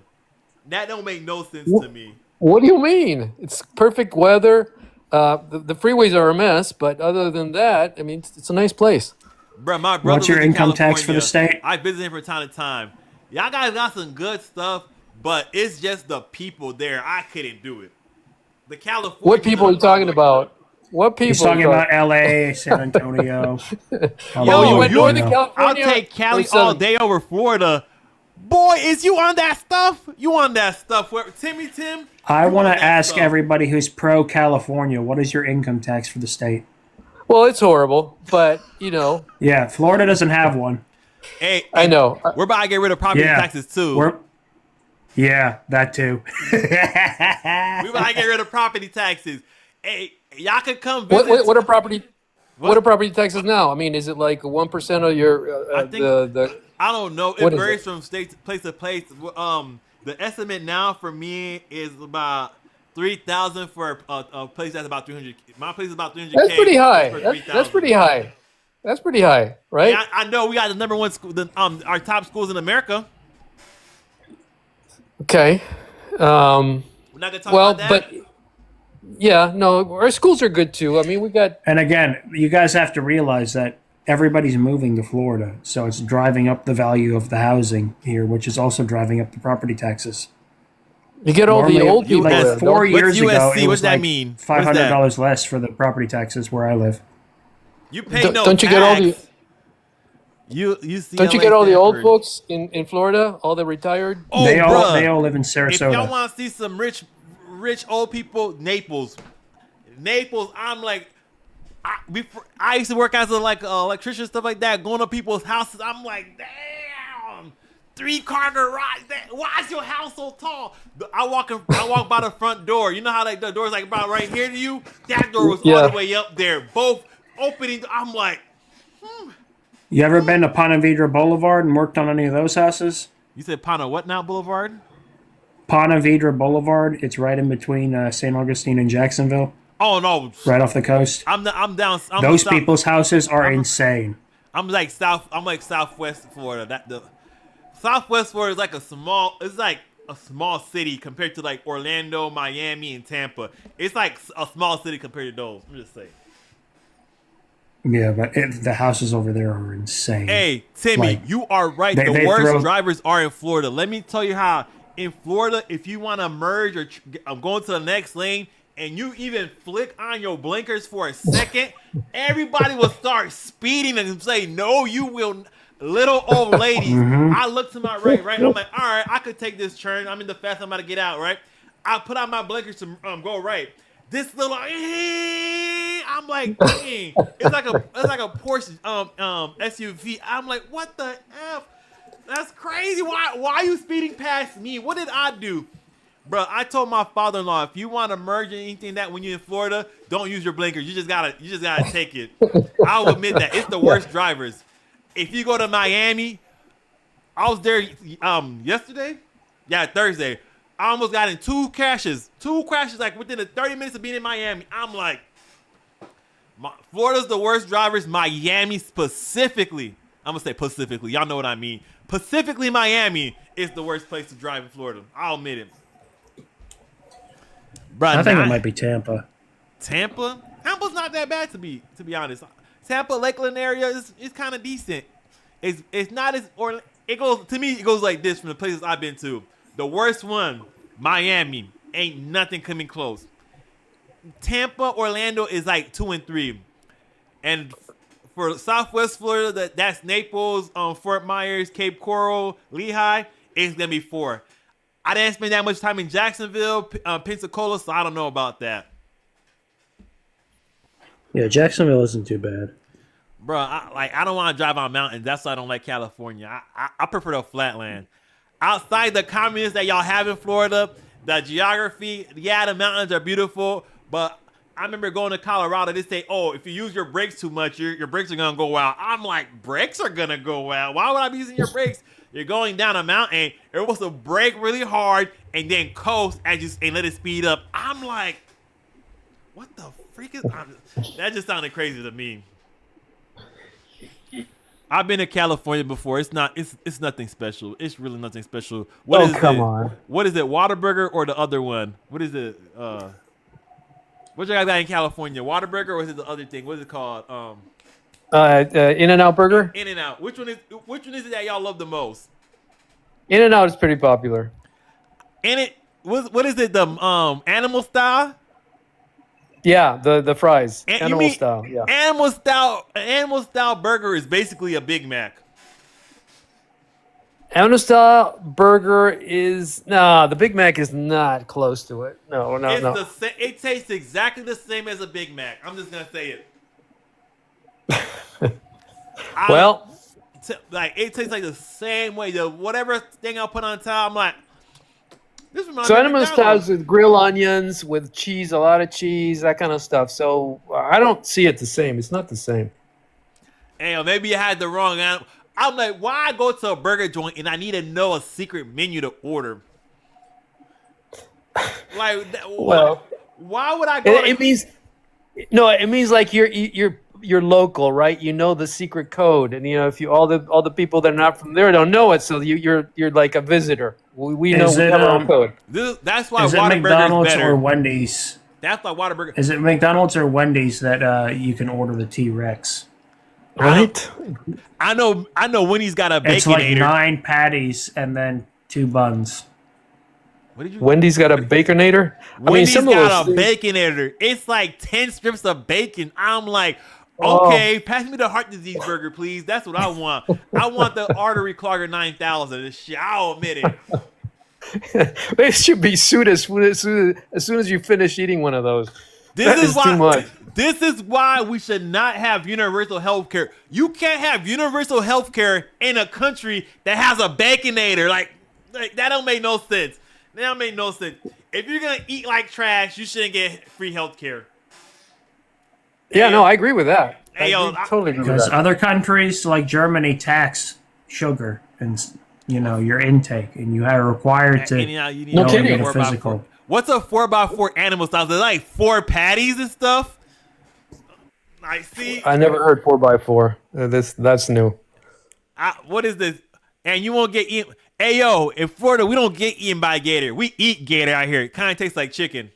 That don't make no sense to me. What do you mean? It's perfect weather. The freeways are a mess, but other than that, I mean, it's a nice place. Bro, my brother. What's your income tax for the state? I visit him from time to time. Y'all guys got some good stuff, but it's just the people there. I couldn't do it. The California. What people are you talking about? What people? He's talking about L.A., San Antonio. You went north of California? I'll take Cali all day over Florida. Boy, is you on that stuff? You on that stuff? Tim? I want to ask everybody who's pro-California, what is your income tax for the state? Well, it's horrible, but you know. Yeah, Florida doesn't have one. Hey, I know. We're about to get rid of property taxes too. Yeah, that too. We about to get rid of property taxes. Hey, y'all could come visit. What are property? What are property taxes now? I mean, is it like 1% of your? I think I don't know. It varies from state place to place. The estimate now for me is about 3,000 for a place that's about 300. My place is about 300. That's pretty high. That's pretty high. That's pretty high, right? Yeah, I know. We got the number one school, our top schools in America. Okay. We're not gonna talk about that. But yeah, no, our schools are good too. I mean, we got. And again, you guys have to realize that everybody's moving to Florida, so it's driving up the value of the housing here, which is also driving up the property taxes. You get all the old people. Like 4 years ago, it was like mean? $500 less for the property taxes where I live. You pay no don't you tax. Get all the? You see don't you get all the old folks in Florida? All the retired? Oh, they all live in Sarasota. If y'all want to see some rich old people, Naples. I'm like, I used to work as an electrician, stuff like that, going to people's houses. I'm like, damn, 3-car garage. Why is your house so tall? I walk by the front door. You know how the door's like about right here to you? That door was all the way up there, both opening. I'm like, You ever been to Ponte Vedra Boulevard and worked on any of those houses? You said Ponte what now Boulevard? Ponte Vedra Boulevard. It's right in between St. Augustine and Jacksonville. Oh no! Right off the coast. I'm down. Those people's houses are insane. I'm like Southwest Florida. Southwest Florida is like a small city compared to like Orlando, Miami, and Tampa. It's like a small city compared to those. I'm just saying. Yeah, but the houses over there are insane. Hey, Timmy, you are right. The worst drivers are in Florida. Let me tell you how. In Florida, if you want to merge or going to the next lane and you even flick on your blinkers for a second, everybody will start speeding and say, no, you will. Little old ladies. I look to my right. I'm like, all right, I could take this turn. I'm in the fast. I'm about to get out, right? I put on my blinkers to go right. This little, I'm like, dang. It's like a Porsche SUV. I'm like, what the F? That's crazy. Why are you speeding past me? What did I do? Bro, I told my father-in-law, if you want to merge anything that when you're in Florida, don't use your blinkers. You just gotta take it. I'll admit that. It's the worst drivers. If you go to Miami, I was there yesterday. Yeah, Thursday. I almost got in two crashes like within the 30 minutes of being in Miami. I'm like, Florida's the worst drivers. Miami specifically. I'm going to say specifically. Y'all know what I mean. Specifically, Miami is the worst place to drive in Florida. I'll admit it. Bruh, I think it might be Tampa. Tampa? Tampa's not that bad to be honest. Tampa, Lakeland area is kind of decent. It's not as or it goes like this from the places I've been to. The worst one, Miami, ain't nothing coming close. Tampa, Orlando is like 2 and 3, and for Southwest Florida, that's Naples, Fort Myers, Cape Coral, Lehigh. It's gonna be 4. I didn't spend that much time in Jacksonville, Pensacola, so I don't know about that. Yeah, Jacksonville isn't too bad. Bro, I don't want to drive on mountains. That's why I don't like California. I prefer the flatland. Outside the communists that y'all have in Florida, the geography, yeah, the mountains are beautiful, but I remember going to Colorado. They say, oh, if you use your brakes too much, your brakes are going to go out. I'm like, brakes are going to go out? Why would I be using your brakes? You're going down a mountain. You're supposed to brake really hard and then coast and let it speed up. I'm like, what the freak is that? Just sounded crazy to me. I've been to California before. It's nothing special. It's really nothing special. Come on. What is it? Whataburger or the other one? What is it? What you guys got in California? Whataburger or is it the other thing? What is it called? In-N-Out Burger. In-N-Out. Which one is it that y'all love the most? In-N-Out is pretty popular. What is it? The animal style? Yeah, the fries. Animal style. Yeah. Animal style burger is basically a Big Mac. Animal style burger is the Big Mac is not close to it. No. It tastes exactly the same as a Big Mac. I'm just gonna say it. Well, like it tastes like the same way. The whatever thing I put on top, I'm like, this reminds so me of cinnamon McDonald's. toast with grilled onions, with cheese, a lot of cheese, that kind of stuff. So I don't see it the same. It's not the same. Hey, maybe I had the wrong animal. I'm like, why go to a burger joint and I need to know a secret menu to order? Like, Well, why would I go? it means it means like you're local, right? You know the secret code, and if you all the people that are not from there don't know it, so you're like a visitor. We know we have our own code. That's why is it Whataburger McDonald's is better. or Wendy's? That's why Whataburger. Is it McDonald's or Wendy's that you can order the T-Rex? Right? I know Wendy's got a baconator. It's like 9 patties and then 2 buns. What did you? Wendy's got a baconator. Wendy's some of got those a baconator. It's like 10 strips of bacon. I'm like, okay, pass me the heart disease burger, please. That's what I want. I want the artery clogger 9000. This shit, I'll admit it. They should be sued as soon as you finish eating one of those. That is too much. This is why we should not have universal health care. You can't have universal health care in a country that has a baconator. Like that don't make no sense. That don't make no sense. If you're gonna eat like trash, you shouldn't get free health care. Yeah, no, I agree with that. Hey, Totally agree with Because that. other countries like Germany tax sugar and your intake, and you are required to you need No to kidding. get a 4x4. physical. What's a 4x4 animal style? They're like 4 patties and stuff. I see. I never heard 4x4. That's new. What is this? And you won't get eaten. Hey, yo, in Florida, we don't get eaten by gator. We eat gator out here. It kind of tastes like chicken.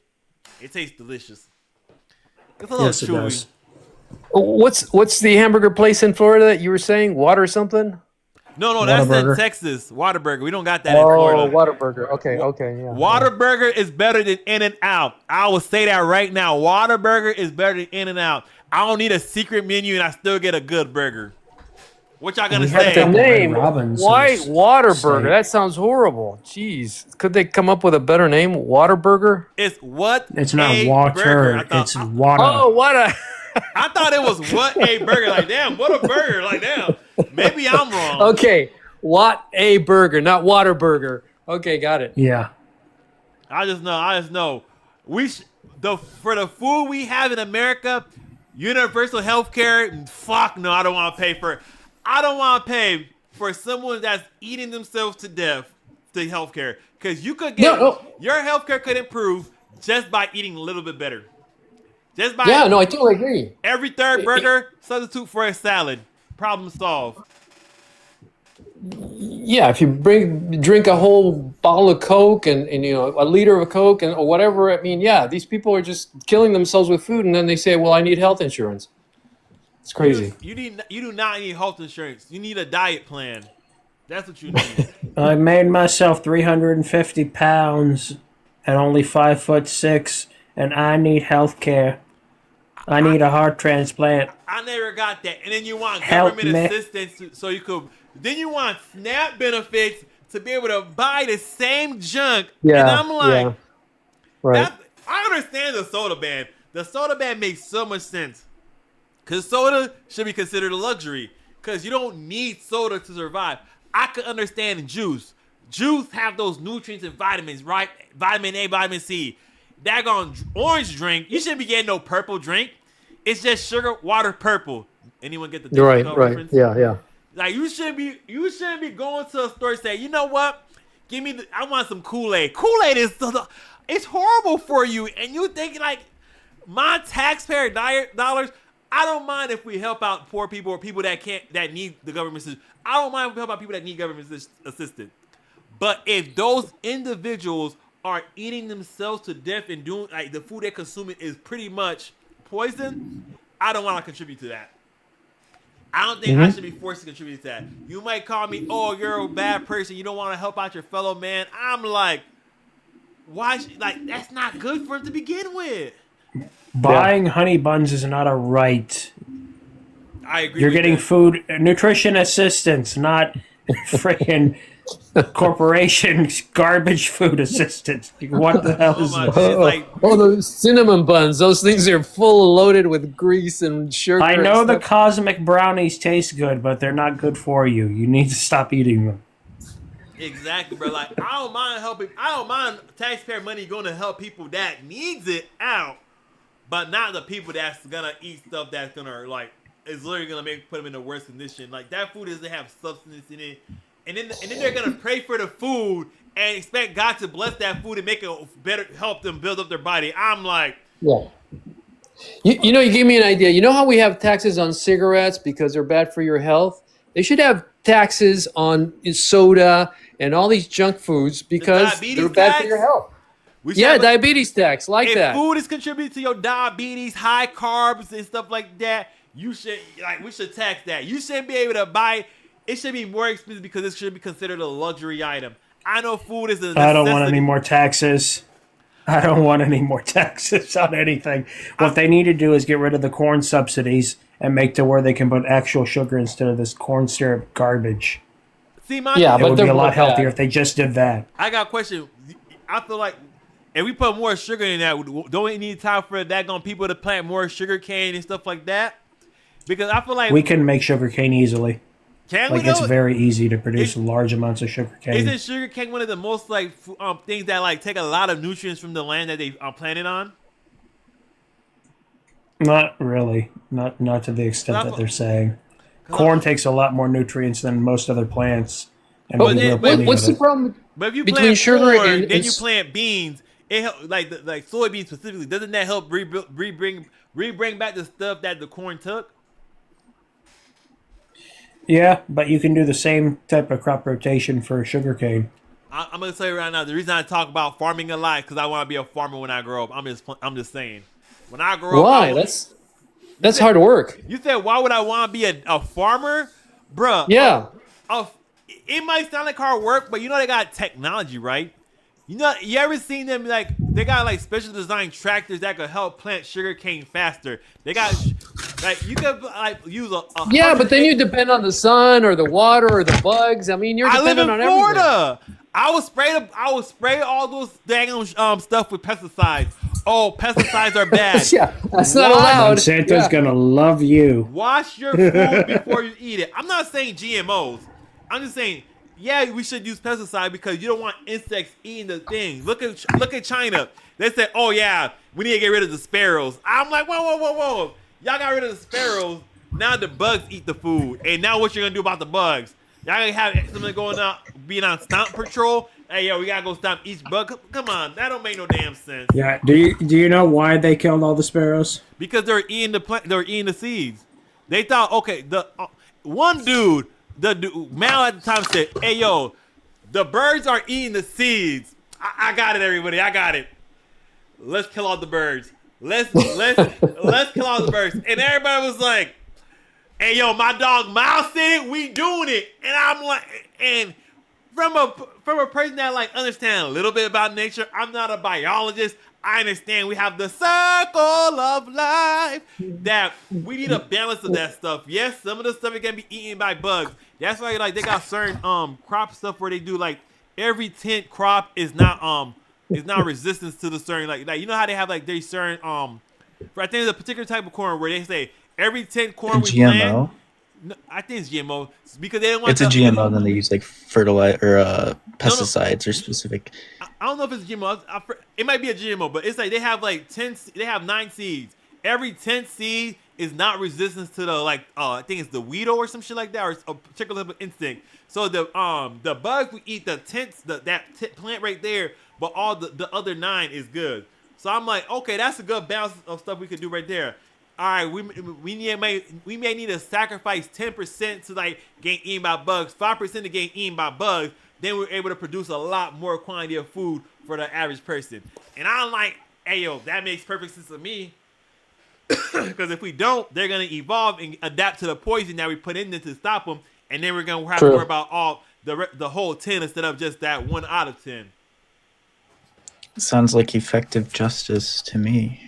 It tastes delicious. It's a little Yes, it chewy. does. What's the hamburger place in Florida that you were saying? Water something? No, that's in Whataburger. Texas. Whataburger. We don't got that in Florida. Whataburger. Okay, yeah. Whataburger is better than In-N-Out. I will say that right now. Whataburger is better than In-N-Out. I don't need a secret menu and I still get a good burger. What y'all gonna We had say? The name, Robinson's why Waterburger? steak. That sounds horrible. Jeez, could they come up with a better name? Waterburger? It's what? It's not a water. burger. It's water. Oh, what a! I thought it was what a burger. Like damn, what a burger. Like damn. Maybe I'm wrong. Okay, what a burger, not Waterburger. Okay, got it. Yeah. I just know. For the food we have in America, universal health care. Fuck no, I don't want to pay for it. I don't want to pay for someone that's eating themselves to death to health care. Because you could get your health care could improve just by eating a little bit better. Just by Yeah, no, I totally agree. every third burger, substitute for a salad. Problem solved. Yeah, if you drink a whole bottle of Coke and a liter of Coke or whatever, I mean, yeah, these people are just killing themselves with food, and then they say, "Well, I need health insurance." It's crazy. You do not need health insurance. You need a diet plan. That's what you need. I made myself 350 pounds at only 5'6", and I need health care. I need a heart transplant. I never got that. And then you want Help government me. assistance so you could. Then you want SNAP benefits to be able to buy the same junk. Yeah, And I'm like, yeah. Right. I understand the soda ban. The soda ban makes so much sense. Because soda should be considered a luxury. Because you don't need soda to survive. I could understand juice. Juice have those nutrients and vitamins, right? Vitamin A, vitamin C. Daggone orange drink. You shouldn't be getting no purple drink. It's just sugar, water, purple. Anyone get the Right. reference? Yeah. Like you shouldn't be going to a store and say, you know what? I want some Kool-Aid. Kool-Aid it's horrible for you. And you think like my taxpayer dollars, I don't mind if we help out poor people or people that need the government assistance. I don't mind if we help out people that need government assistance. But if those individuals are eating themselves to death and doing like the food they're consuming is pretty much poison, I don't want to contribute to that. I don't think I should be forced to contribute to that. You might call me, oh, you're a bad person. You don't want to help out your fellow man. I'm like, why? That's not good for him to begin with. Buying honey buns is not a right. I agree. You're with getting that. food, nutrition assistance, not freaking corporation garbage food assistance. Like, what the hell is my this? God, it's like, Oh, those cinnamon buns. Those things are full loaded with grease and sugar. I know and the stuff. cosmic brownies taste good, but they're not good for you. You need to stop eating them. exactly, bro. Like, I don't mind helping. I don't mind taxpayer money going to help people that needs it out, but not the people that's gonna eat stuff that's gonna like is literally gonna put them in the worst condition. Like that food doesn't have substance in it, and then they're gonna pray for the food and expect God to bless that food and make it better, help them build up their body. I'm like, Yeah. You know, you gave me an idea. You know how we have taxes on cigarettes because they're bad for your health? They should have taxes on soda and all these junk foods because they're bad for your health. Yeah, diabetes tax, like if that. If food is contributing to your diabetes, high carbs and stuff like that, we should tax that. You shouldn't be able to buy it. It should be more expensive because it should be considered a luxury item. I know food is a necessity. I don't want any more taxes. I don't want any more taxes on anything. What they need to do is get rid of the corn subsidies and make to where they can put actual sugar instead of this corn syrup garbage. See, it would be a lot healthier if they just did that. I got a question. I feel like if we put more sugar in that, don't we need time for daggone people to plant more sugar cane and stuff like that? Because I feel like we can make sugar cane easily. Can like we? It's very easy to produce large amounts of sugar cane. Isn't sugar cane one of the most like things that like take a lot of nutrients from the land that they planted on? Not really. Not to the extent that they're saying. Corn takes a lot more nutrients than most other plants. And what's the problem? But if you between plant sugar corn, and then you plant beans, it help, like soybeans specifically. Doesn't that help bring back the stuff that the corn took? Yeah, but you can do the same type of crop rotation for sugarcane. I'm gonna tell you right now. The reason I talk about farming a lot because I want to be a farmer when I grow up. I'm just saying. When I grow up, why? That's hard work. You said why would I want to be a farmer, bruh? Yeah. It might sound like hard work, but you know they got technology, right? You know, you ever seen them like they got like special designed tractors that could help plant sugarcane faster. They got like you could like use a yeah, but then you depend on the sun or the water or the bugs. I mean, you're dependent on everything. I live in Florida. I would spray all those dang stuff with pesticides. Oh, pesticides are bad. Yeah, that's not allowed. Monsanto's gonna love you. Wash your food before you eat it. I'm not saying GMOs. I'm just saying, yeah, we should use pesticide because you don't want insects eating the thing. Look at China. They said, oh yeah, we need to get rid of the sparrows. I'm like, whoa. Y'all got rid of the sparrows. Now the bugs eat the food. And now what you're gonna do about the bugs? Y'all gonna have somebody going out, being on stomp patrol? Hey, yo, we gotta go stomp each bug. Come on, that don't make no damn sense. Yeah. Do you know why they killed all the sparrows? Because they're eating the plant. They're eating the seeds. They thought, okay, the one dude. The male at the time said, hey, yo, the birds are eating the seeds. I got it, everybody. I got it. Let's kill all the birds. Let's kill all the birds. And everybody was like, hey, yo, my dog Miles said it. We doing it. And I'm like, and from a person that like understand a little bit about nature, I'm not a biologist. I understand we have the circle of life, that we need a balance of that stuff. Yes, some of the stuff is gonna be eaten by bugs. That's why like they got certain crop stuff where they do like every 10th crop is not resistance to the certain like you know how they have like they certain I think there's a particular type of corn where they say every 10th corn we plant. No, I think it's GMO because they don't want. It's a GMO, then they use like fertilizer or pesticides or specific. I don't know if it's GMO. It might be a GMO, but it's like they have like 10. They have 9 seeds. Every 10th seed is not resistant to the I think it's the weedo or some shit like that, or a particular type of insect. So the bugs will eat the 10th plant right there, but all the other 9 is good. So I'm like, okay, that's a good balance of stuff we could do right there. All right, we may need to sacrifice 10% to like get eaten by bugs, 5% to get eaten by bugs. Then we're able to produce a lot more quantity of food for the average person. And I'm like, hey yo, that makes perfect sense to me. Because if we don't, they're gonna evolve and adapt to the poison that we put in them to stop them, and then we're gonna have to worry about all the whole 10 instead of just that 1 out of 10. Sounds like effective justice to me.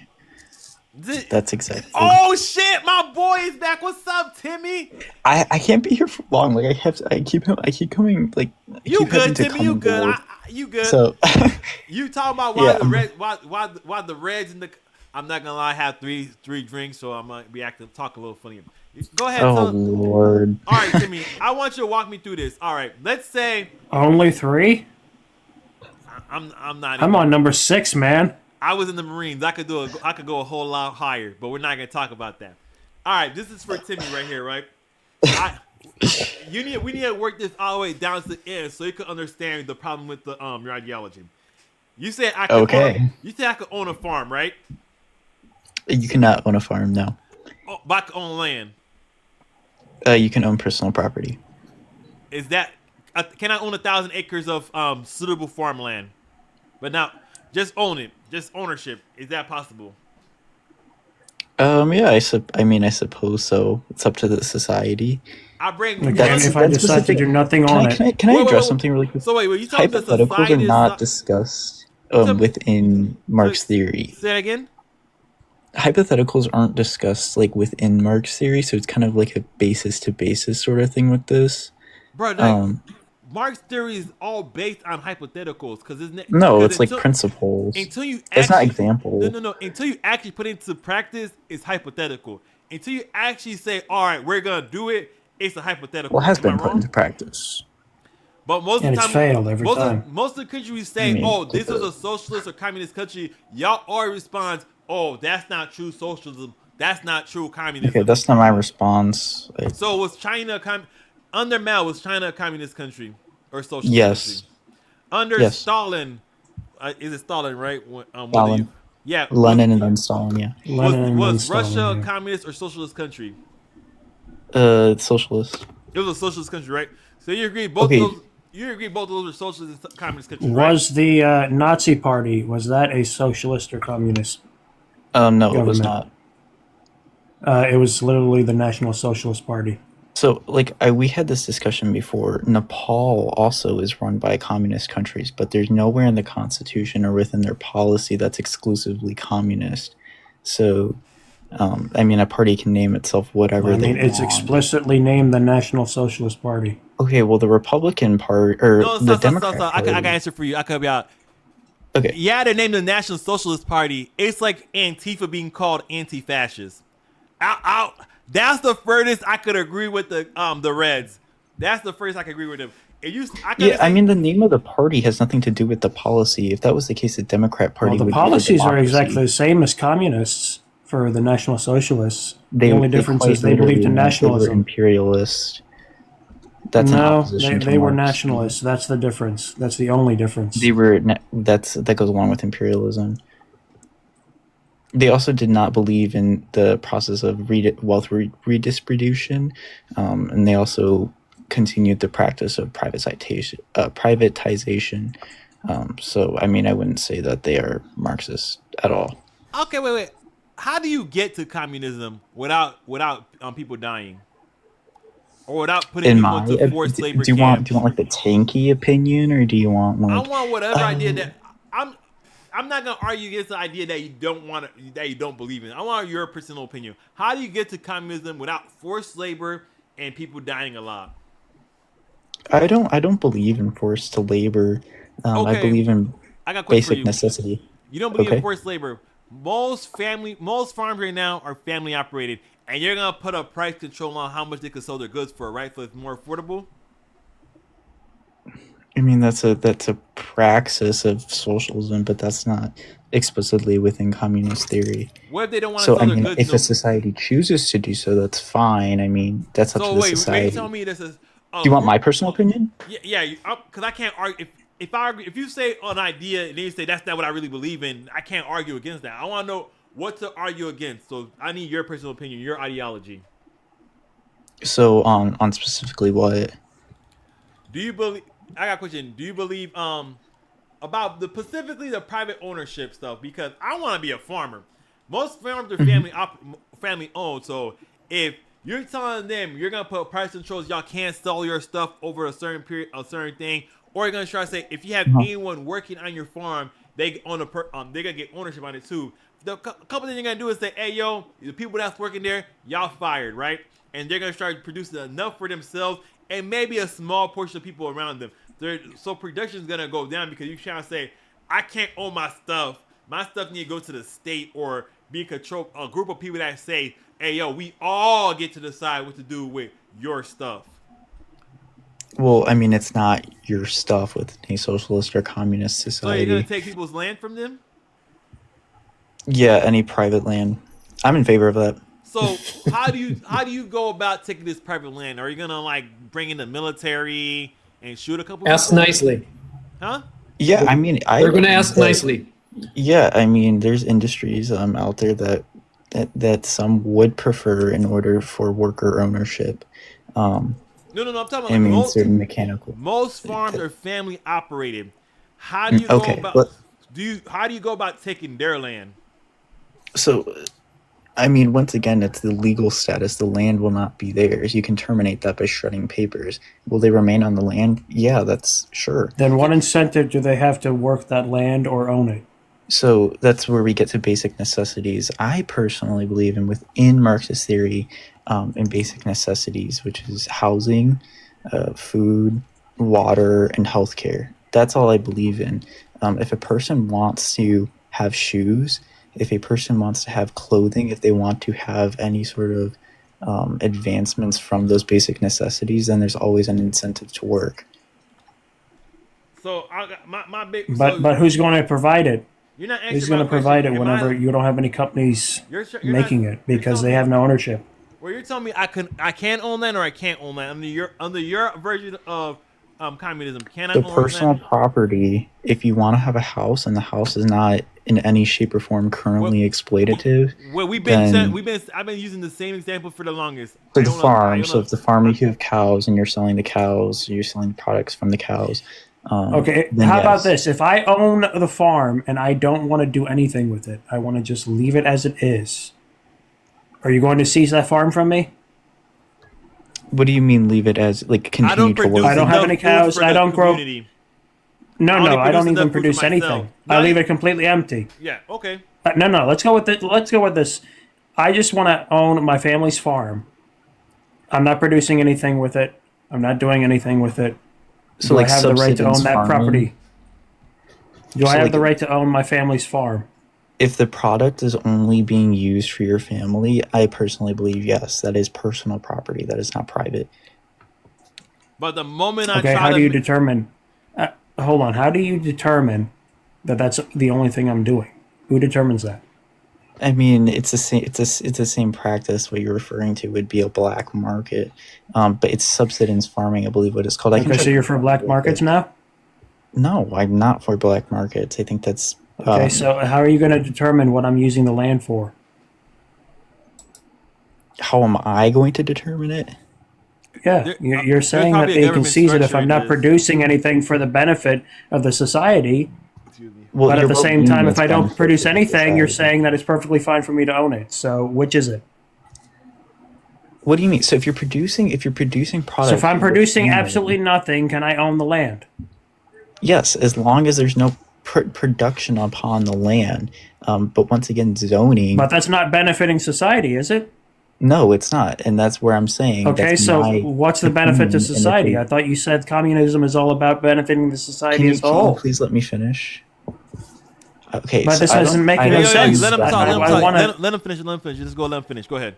That's exactly. Oh shit! My boy is back. What's up, Timmy? I can't be here for long. Like I keep coming. Like You good, Timmy? You good? You good? So you talking about why the red? Why the Reds in the? I'm not gonna lie. I have three drinks, so I might be talk a little funny. Go ahead. Oh Lord. All right, Timmy. I want you to walk me through this. All right. Let's say only 3. I'm not. I'm on number 6, man. I was in the Marines. I could go a whole lot higher, but we're not gonna talk about that. All right. This is for Timmy right here, right? We need to work this all the way down to the end so you can understand the problem with your ideology. You said I could own a farm, right? You cannot own a farm, no. Oh, but I can own land. You can own personal property. Is that can I own 1,000 acres of suitable farmland? But now, just own it, just ownership. Is that possible? Yeah, I suppose so. It's up to the society. I bring. Again, if I decide to do nothing on it, can I address something really quick? So wait, you talking about hypotheticals are not discussed within Marx theory. Say that again. Hypotheticals aren't discussed like within Marx theory, so it's kind of like a basis to basis sort of thing with this. Bro, Marx theory is all based on hypotheticals because it's like principles. Until you it's not examples. No. Until you actually put it into practice, it's hypothetical. Until you actually say, "All right, we're gonna do it," it's a hypothetical. Well, it has been put into practice. But most of the time, it's failed every time. Most of the countries we say, "Oh, this is a socialist or communist country," y'all always respond, "Oh, that's not true socialism. That's not true communism." Okay, that's not my response. So was China under Mao, was China a communist country or socialist country? Under Stalin, is it Stalin, right? Stalin. Lenin and then Stalin, yeah. Was Russia a communist or socialist country? Socialist. It was a socialist country, right? So you agree both of those? You agree both of those are socialist and communist countries, right? Was the Nazi Party, was that a socialist or communist? No, government? It was not. It was literally the National Socialist Party. So, we had this discussion before. Nepal also is run by communist countries, but there's nowhere in the constitution or within their policy that's exclusively communist. So, a party can name itself whatever they want. It's explicitly named the National Socialist Party. Okay, well, the Republican Party or the Democrat Party. I got answer for you. I could be out. Okay. Yeah, they're named the National Socialist Party. It's like Antifa being called anti-fascist. That's the furthest I could agree with the Reds. That's the furthest I could agree with them. The name of the party has nothing to do with the policy. If that was the case, the Democrat Party would the be policies are exactly the same as communists for the National Socialists. The only difference is they believed in nationalism. They were imperialist. That's they were nationalists. That's the difference. That's the only difference. That goes along with imperialism. They also did not believe in the process of wealth redistribution, and they also continued the practice of privatization. So, I wouldn't say that they are Marxist at all. Okay, wait. How do you get to communism without people dying, or without putting people into forced labor do you camps? want the tanky opinion, or do you want I want whatever idea that I'm not gonna argue against the idea that you don't believe in. I want your personal opinion. How do you get to communism without forced labor and people dying a lot? I don't believe in forced labor. I believe in basic necessity. You don't believe in forced labor. Most farms right now are family operated, and you're gonna put a price control on how much they can sell their goods for, right? So it's more affordable. That's a praxis of socialism, but that's not explicitly within communist theory. What if they don't want to sell their goods? If a society chooses to do so, that's fine. That's up to the society. So tell me this is. Do you want my personal opinion? Yeah. Because I can't argue. If you say an idea and then you say that's not what I really believe in, I can't argue against that. I want to know what to argue against. So I need your personal opinion, your ideology. So on specifically what? Do you believe? I got a question. Do you believe about specifically the private ownership stuff? Because I want to be a farmer. Most farms are family owned. So if you're telling them you're gonna put price controls, y'all can't sell your stuff over a certain period, a certain thing, or you're gonna try to say if you have anyone working on your farm, they gonna get ownership on it too. the couple things you're gonna do is say, hey, yo, the people that's working there, y'all fired, right? And they're gonna start producing enough for themselves and maybe a small portion of people around them. So production's gonna go down because you're trying to say, I can't own my stuff. My stuff need to go to the state or be control a group of people that say, hey, yo, we all get to decide what to do with your stuff. Well, I mean, it's not your stuff with a socialist or communist society. So you're gonna take people's land from them? Yeah, any private land. I'm in favor of that. So how do you go about taking this private land? Are you gonna like bring in the military and shoot a couple? Ask people? nicely. Huh? Yeah, I mean, They're going to ask nicely. Yeah, I mean, there's industries out there that some would prefer in order for worker ownership. No, I'm talking about I mean, certain mechanical. Most farms are family operated. How do you go about? How do you go about taking their land? So, I mean, once again, it's the legal status. The land will not be theirs. You can terminate that by shredding papers. Will they remain on the land? Yeah, that's sure. Then what incentive do they have to work that land or own it? So that's where we get to basic necessities. I personally believe within Marxist theory, in basic necessities, which is housing, food, water, and healthcare. That's all I believe in. If a person wants to have shoes, if a person wants to have clothing, if they want to have any sort of advancements from those basic necessities, then there's always an incentive to work. So I got my big. But who's going to provide it? You're not who's going to provide it whenever you don't have any companies making it because they have no ownership? Well, you're telling me I can own land or I can't own land under your version of communism. Can I own personal land? Property? If you want to have a house and the house is not in any shape or form currently exploitative, well, I've been using the same example for the longest. So the farm. So if the farm, you have cows and you're selling the cows, you're selling products from the cows. Okay, how about this? If I own the farm and I don't want to do anything with it, I want to just leave it as it is. Are you going to seize that farm from me? What do you mean leave it as, like, continue to work? I don't have any cows. I don't grow. No, I don't even produce anything. I leave it completely empty. Yeah, okay. No, let's go with it. Let's go with this. I just want to own my family's farm. I'm not producing anything with it. I'm not doing anything with it. So, do like, I have the right to own that farming? property? Do I have the right to own my family's farm? If the product is only being used for your family, I personally believe yes, that is personal property. That is not private. But the moment how do you determine? Hold on. How do you determine that that's the only thing I'm doing? Who determines that? I mean, it's the same. It's the same practice. What you're referring to would be a black market, but it's subsistence farming, I believe, what it's called. Okay, so you're for black markets now? No, I'm not for black markets. I think that's okay. So how are you going to determine what I'm using the land for? How am I going to determine it? Yeah, you're saying that they can seize it if I'm not producing anything for the benefit of the society. Well, but at the same time, if I don't produce anything, you're saying that it's perfectly fine for me to own it. So which is it? What do you mean? So if you're producing products... So if I'm producing absolutely nothing, can I own the land? Yes, as long as there's no production upon the land. But once again, zoning... But that's not benefiting society, is it? No, it's not. And that's where I'm saying... Okay, so what's the benefit to society? I thought you said communism is all about benefiting the society as a whole. Please let me finish? Okay, but this isn't making any sense. Let him talk. Let him finish. Just let him finish. Go ahead,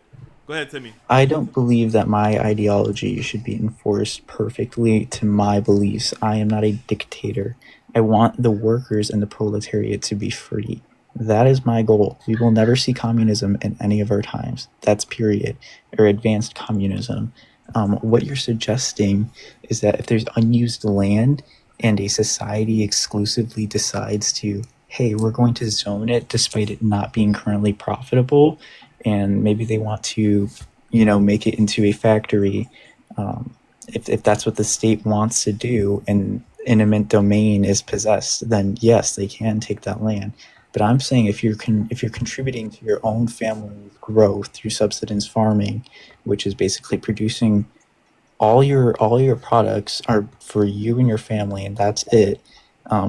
Timmy. I don't believe that my ideology should be enforced perfectly to my beliefs. I am not a dictator. I want the workers and the proletariat to be free. That is my goal. We will never see communism in any of our times. That's period. Or advanced communism. What you're suggesting is that if there's unused land and a society exclusively decides to, hey, we're going to zone it despite it not being currently profitable, and maybe they want to, make it into a factory. If that's what the state wants to do and eminent domain is possessed, then yes, they can take that land. But I'm saying if you're contributing to your own family's growth through subsistence farming, which is basically producing all your products are for you and your family, and that's it.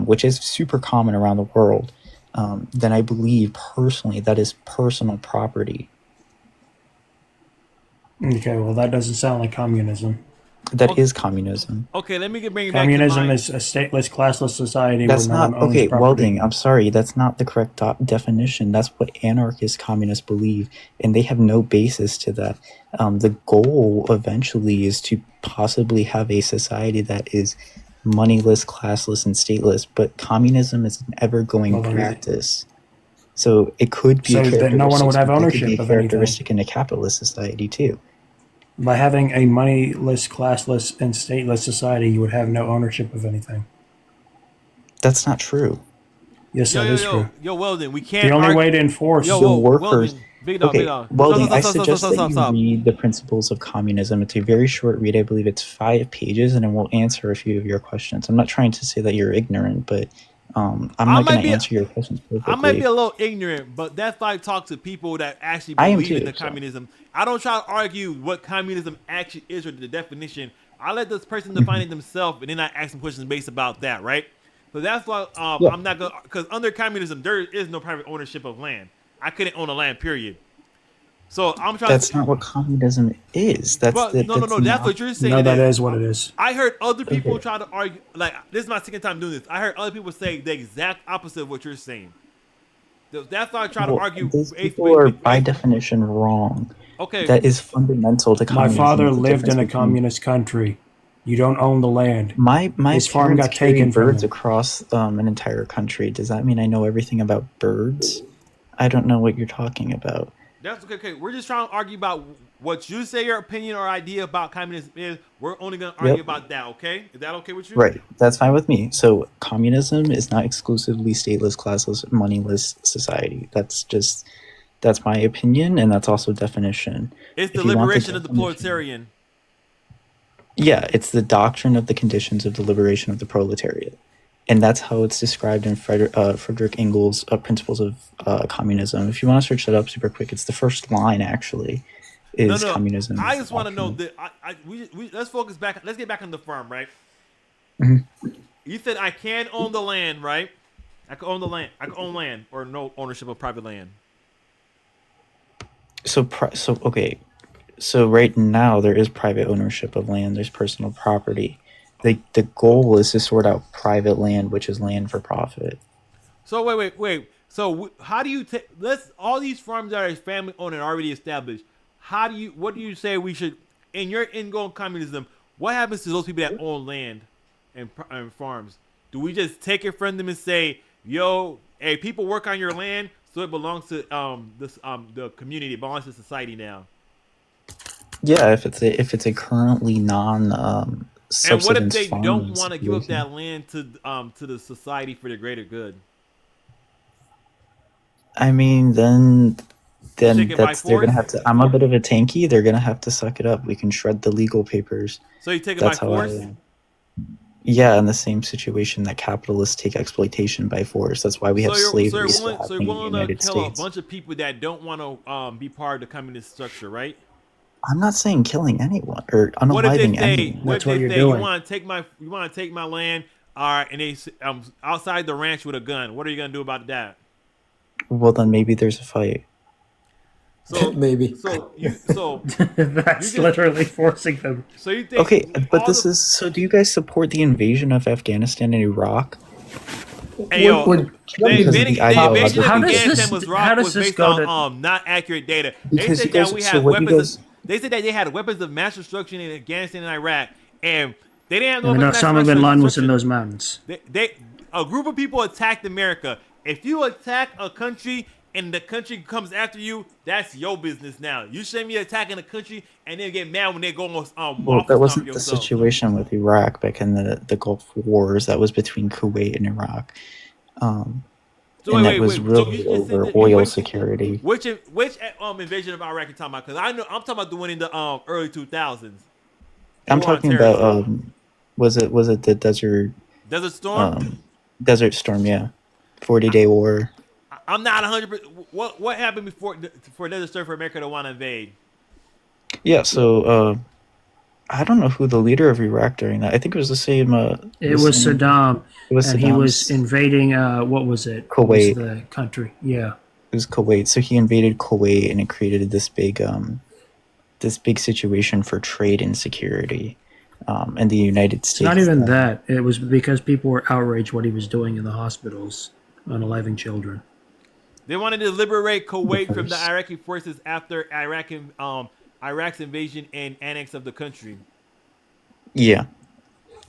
Which is super common around the world. then I believe personally that is personal property. Okay, well, that doesn't sound like communism. That is communism. Okay, let me bring it back to Communism is a stateless, classless society That's where no not one owns okay. property. Welding. I'm sorry. That's not the correct definition. That's what anarchist communists believe, and they have no basis to that. The goal eventually is to possibly have a society that is moneyless, classless, and stateless. But communism is an ever-going practice. So it could be. So that no one would have ownership of characteristic in a capitalist society too. By having a moneyless, classless, and stateless society, you would have no ownership of anything. That's not true. Yes, that is true. Yo, Weldon, we can't. The only way to enforce workers. Big dog. Welding, I suggest that you read the principles of communism. It's a very short read. I believe it's 5 pages, and it will answer a few of your questions. I'm not trying to say that you're ignorant, but I'm not going to answer your questions perfectly. I might be a little ignorant, but that's why I talk to people that actually believe in the communism. I don't try to argue what communism actually is or the definition. I let this person define it themselves, and then I ask them questions based about that, right? So that's why I'm not going to, because under communism, there is no private ownership of land. I couldn't own a land, period. So I'm trying. That's not what communism is. That's no. That's what you're saying. No, that is what it is. I heard other people try to argue. Like, this is my second time doing this. I heard other people say the exact opposite of what you're saying. That's why I try to argue. These people are by definition wrong. Okay. That is fundamental to communism. My father lived in a communist country. You don't own the land. My His farm got taken from birds him. across an entire country. Does that mean I know everything about birds? I don't know what you're talking about. That's okay. We're just trying to argue about what you say your opinion or idea about communism is. We're only going to argue about that, okay? Is that okay with you? Right. That's fine with me. So communism is not exclusively stateless, classless, moneyless society. That's my opinion, and that's also definition. It's the liberation of the proletarian. Yeah, it's the doctrine of the conditions of the liberation of the proletariat. And that's how it's described in Frederick Engels' Principles of Communism. If you want to search that up super quick, it's the first line, actually, is communism. I just want to know that let's focus back. Let's get back on the farm, right? Mm-hmm. You said I can own the land, right? I can own the land. I can own land or no ownership of private land. So right now there is private ownership of land. There's personal property. The goal is to sort out private land, which is land for profit. So wait. So how do you take? All these farms that are family owned and already established. What do you say we should? In your ingoing communism, what happens to those people that own land and farms? Do we just take it from them and say, "Yo, hey, people work on your land, so it belongs to the community, it belongs to society now"? Yeah, if it's a currently non and what if they don't want to give up that land to the society for the greater good? I mean, then they're gonna have to. I'm a bit of a tanky. They're gonna have to suck it up. We can shred the legal papers. So you take it by force? Yeah, in the same situation that capitalists take exploitation by force. That's why we have slavery. So you're willing to kill a bunch of people that don't want to be part of the communist structure, right? I'm not saying killing anyone or unaliving anyone. That's what you're doing. You want to take my land, all right, and they outside the ranch with a gun. What are you gonna do about that? Well, then maybe there's a fight. So maybe. That's literally forcing them. So you think? Okay, but so. Do you guys support the invasion of Afghanistan and Iraq? Hey, yo, the invasion of Afghanistan was based on not accurate data. They said that we had weapons. They said that they had weapons of mass destruction in Afghanistan and Iraq, and they didn't have no weapons of mass Osama bin Laden was in those mountains. A group of people attacked America. If you attack a country and the country comes after you, that's your business now. You shouldn't be attacking a country and then get mad when they go on. Well, that wasn't the situation with Iraq back in the Gulf Wars. That was between Kuwait and Iraq. That was really over oil security. Which invasion of Iraq are you talking about? Because I know I'm talking about the one in the early 2000s. I'm talking about was it the Desert Storm? Desert Storm, yeah. 40-day war. I'm not 100%. What happened for Desert Storm for America to want to invade? Yeah, so I don't know who the leader of Iraq during that. I think it was the same. It was Saddam. It was and Saddam's, he was invading. What was it? Kuwait. What was the country? Yeah. It was Kuwait. So he invaded Kuwait, and it created this big situation for trade and security. And the United States. It's not even that. It was because people were outraged what he was doing in the hospitals, unaliving children. They wanted to liberate Kuwait from the Iraqi forces after Iraq's invasion and annex of the country. Yeah.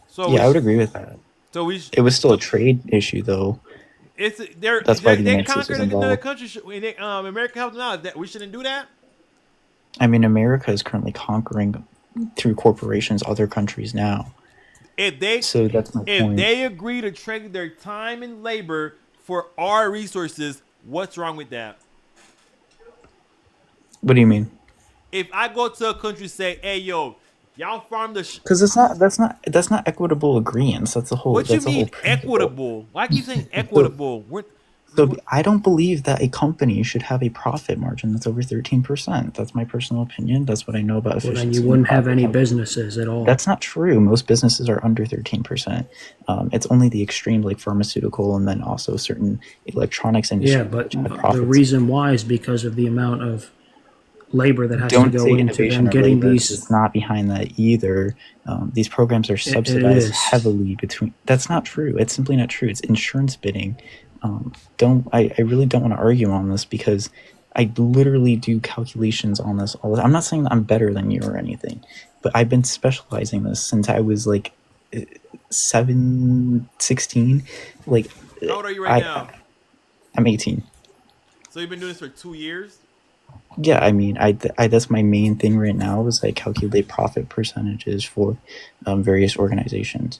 So yeah, I would agree with that. So it was still a trade issue, though. That's why they conquered another country. America helped them out. We shouldn't do that. I mean, America is currently conquering through corporations other countries now. So that's my point. If they agree to trade their time and labor for our resources, what's wrong with that? What do you mean? If I go to a country and say, "Hey, yo, y'all farm the," because that's not equitable agreements. That's the whole. What that's you mean equitable? Why keep saying equitable? So I don't believe that a company should have a profit margin that's over 13%. That's my personal opinion. That's what I know about efficiency. Well, then you wouldn't have any businesses at all. That's not true. Most businesses are under 13%. It's only the extreme, like pharmaceutical, and then also certain electronics industry. Yeah, but the reason why is because of the amount of labor that has to go into them getting these. It's not behind that either. These programs are subsidized heavily between. That's not true. It's simply not true. It's insurance bidding. I really don't want to argue on this because I literally do calculations on this all the time. I'm not saying that I'm better than you or anything, but I've been specializing this since I was like 16. Like, how old are you right now? I'm 18. So you've been doing this for 2 years? Yeah, I mean, I that's my main thing right now is I calculate profit percentages for various organizations.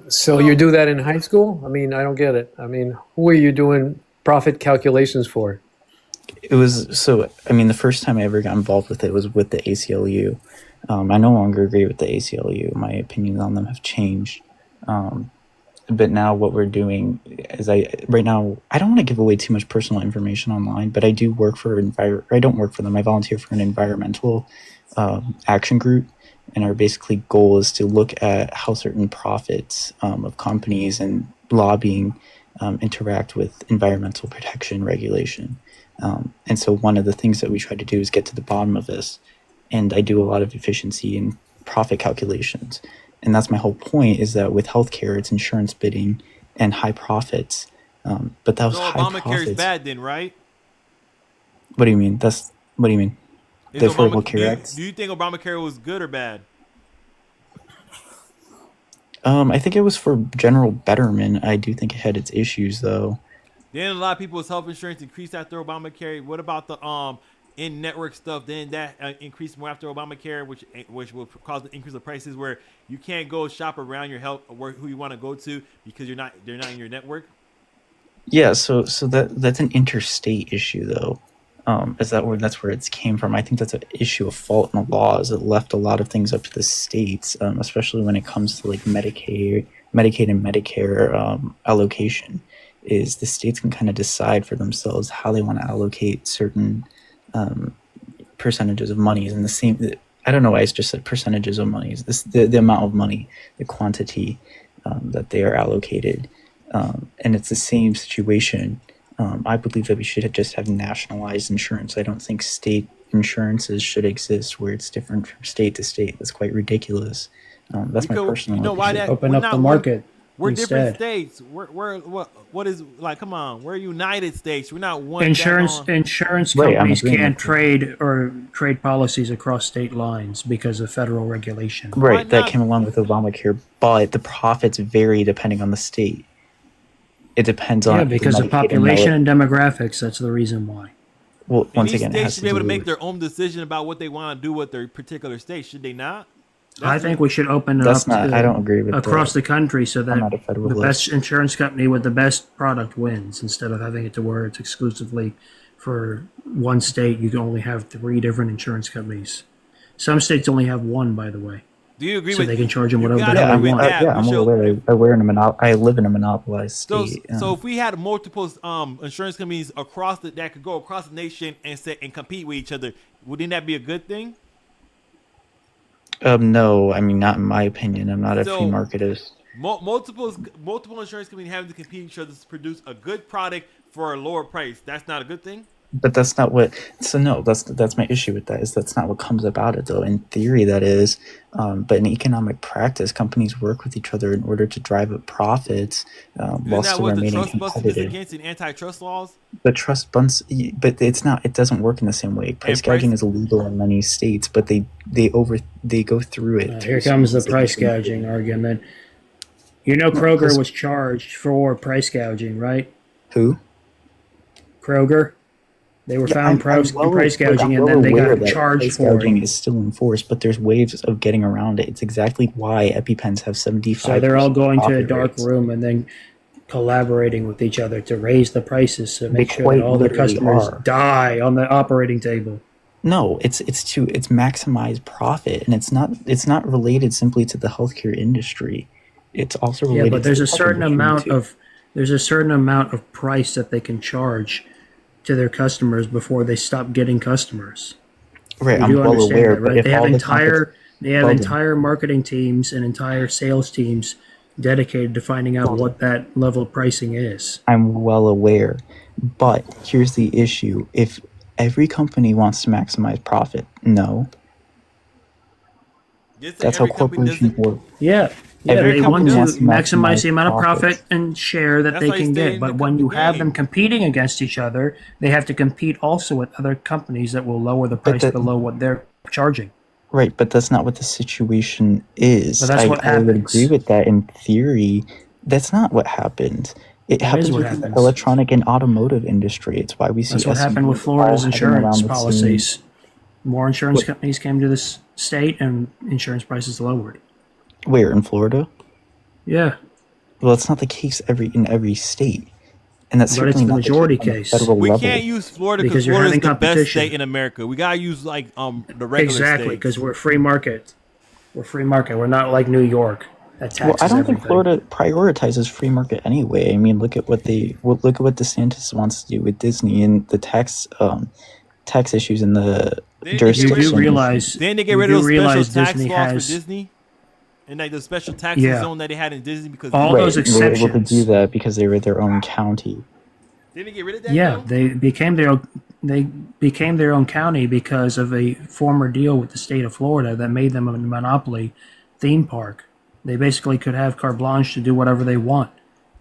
So you do that in high school? I mean, I don't get it. I mean, who are you doing profit calculations for? It was the first time I ever got involved with it was with the ACLU. I no longer agree with the ACLU. My opinions on them have changed. But now what we're doing is I don't want to give away too much personal information online, but I do work for I don't work for them. I volunteer for an environmental action group. And our basically goal is to look at how certain profits of companies and lobbying interact with environmental protection regulation. And so one of the things that we try to do is get to the bottom of this. And I do a lot of efficiency and profit calculations. And that's my whole point is that with healthcare, it's insurance bidding and high profits. But that was high profits. Obamacare is bad then, right? What do you mean? What do you mean? The Affordable Care Act? Do you think Obamacare was good or bad? I think it was for general betterment. I do think it had its issues, though. Then a lot of people's health insurance increased after Obamacare. What about the in-network stuff? Then that increased more after Obamacare, which will cause the increase of prices, where you can't go shop around your health or who you want to go to because they're not in your network. Yeah, so that's an interstate issue, though. That's where it came from. I think that's an issue of fault in the laws. It left a lot of things up to the states, especially when it comes to like Medicaid and Medicare allocation. Is the states can kind of decide for themselves how they want to allocate certain percentages of monies. And the same, I don't know why it's just said percentages of monies. The amount of money, the quantity that they are allocated, and it's the same situation. I believe that we should just have nationalized insurance. I don't think state insurances should exist where it's different from state to state. That's quite ridiculous. That's my personal opinion. Why that? Open up the market. We're instead. Different states. We're what is like? Come on, we're United States. We're not one. Insurance companies can't trade policies across state lines because of federal regulation. Right, that came along with Obamacare, but the profits vary depending on the state. It depends on because of population and demographics. That's the reason why. Well, once again, states should be able to make their own decision about what they want to do with their particular state. Should they not? I think we should open it up I don't agree with across the country so that the best insurance company with the best product wins instead of having it to where it's exclusively for one state. You can only have 3 different insurance companies. Some states only have 1, by the way. Do you agree so with they can charge them whatever they want? I'm aware. I live in a monopolized state. So if we had multiple insurance companies that could go across the nation and compete with each other, wouldn't that be a good thing? No, I mean, not in my opinion. I'm not a free So marketist. multiple insurance companies having to compete with each other to produce a good product for a lower price. That's not a good thing. But that's not what. So no, that's my issue with that. Is that's not what comes about it though. In theory, that is, but in economic practice, companies work with each other in order to drive up profits while Isn't that still what the remaining trust busting is competitive. against in antitrust laws? The trust bunts, but it's not. It doesn't work in the same way. Price gouging is illegal in many states, but they go through it. Here comes the price gouging argument. You know, Kroger was charged for price gouging, right? Who? Kroger. They were found price gouging, and then they got charged for it. Price gouging is still enforced, but there's ways of getting around it. It's exactly why EpiPens have 75%. So they're all going to a dark room and then collaborating with each other to raise the prices to make sure that all their customers die on the operating table. No, it's maximize profit, and it's not related simply to the healthcare industry. It's also related. Yeah, but there's a certain amount of price that they can charge to their customers before they stop getting customers. Right, I'm well aware, that, right? But they have entire marketing teams and entire sales teams dedicated to finding out what that level of pricing is. I'm well aware, but here's the issue: if every company wants to maximize profit, no, that's how corporations work. Yeah. Yeah, they want to maximize the amount of profit and share that they can get. But when you have them competing against each other, they have to compete also with other companies that will lower the price below what they're charging. Right, but that's not what the situation is. But that's what happens. I would agree with that in theory. That's not what happens. It happens with the electronic and automotive industry. It's why we see. That's what happened with Florida's insurance policies. More insurance companies came to this state, and insurance prices lowered. Where, in Florida? Yeah. Well, it's not the case in every state, and that's certainly the not majority case. We can't use Florida because Florida is the best state in America. We gotta use the regular exactly because we're free market. We're free market. We're not like New York that taxes I don't everything. think Florida prioritizes free market anyway. I mean, look at what DeSantis wants to do with Disney and the tax issues in the jurisdiction. You do realize? Then they get rid of those special tax laws for Disney. And like the special tax zone that they had in Disney because all those exceptions. They were able to do that because they were their own county. Didn't they get rid of that? Yeah, they became their own county because of a former deal with the state of Florida that made them a monopoly theme park. They basically could have carte blanche to do whatever they want.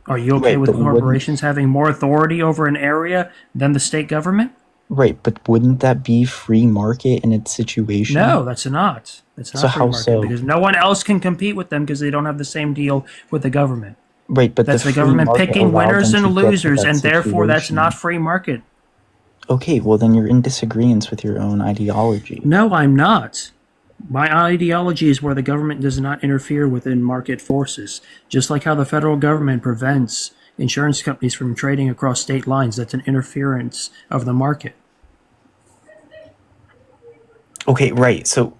Are you okay with corporations having more authority over an area than the state government? Right, but wouldn't that be free market in its situation? No, that's not. It's not free market because no one else can compete with them because they don't have the same deal with the government. Right, but that's the government picking winners and losers, and therefore that's not free market. Okay, well then you're in disagreement with your own ideology. No, I'm not. My ideology is where the government does not interfere within market forces, just like how the federal government prevents insurance companies from trading across state lines. That's an interference of the market. Okay, right. So,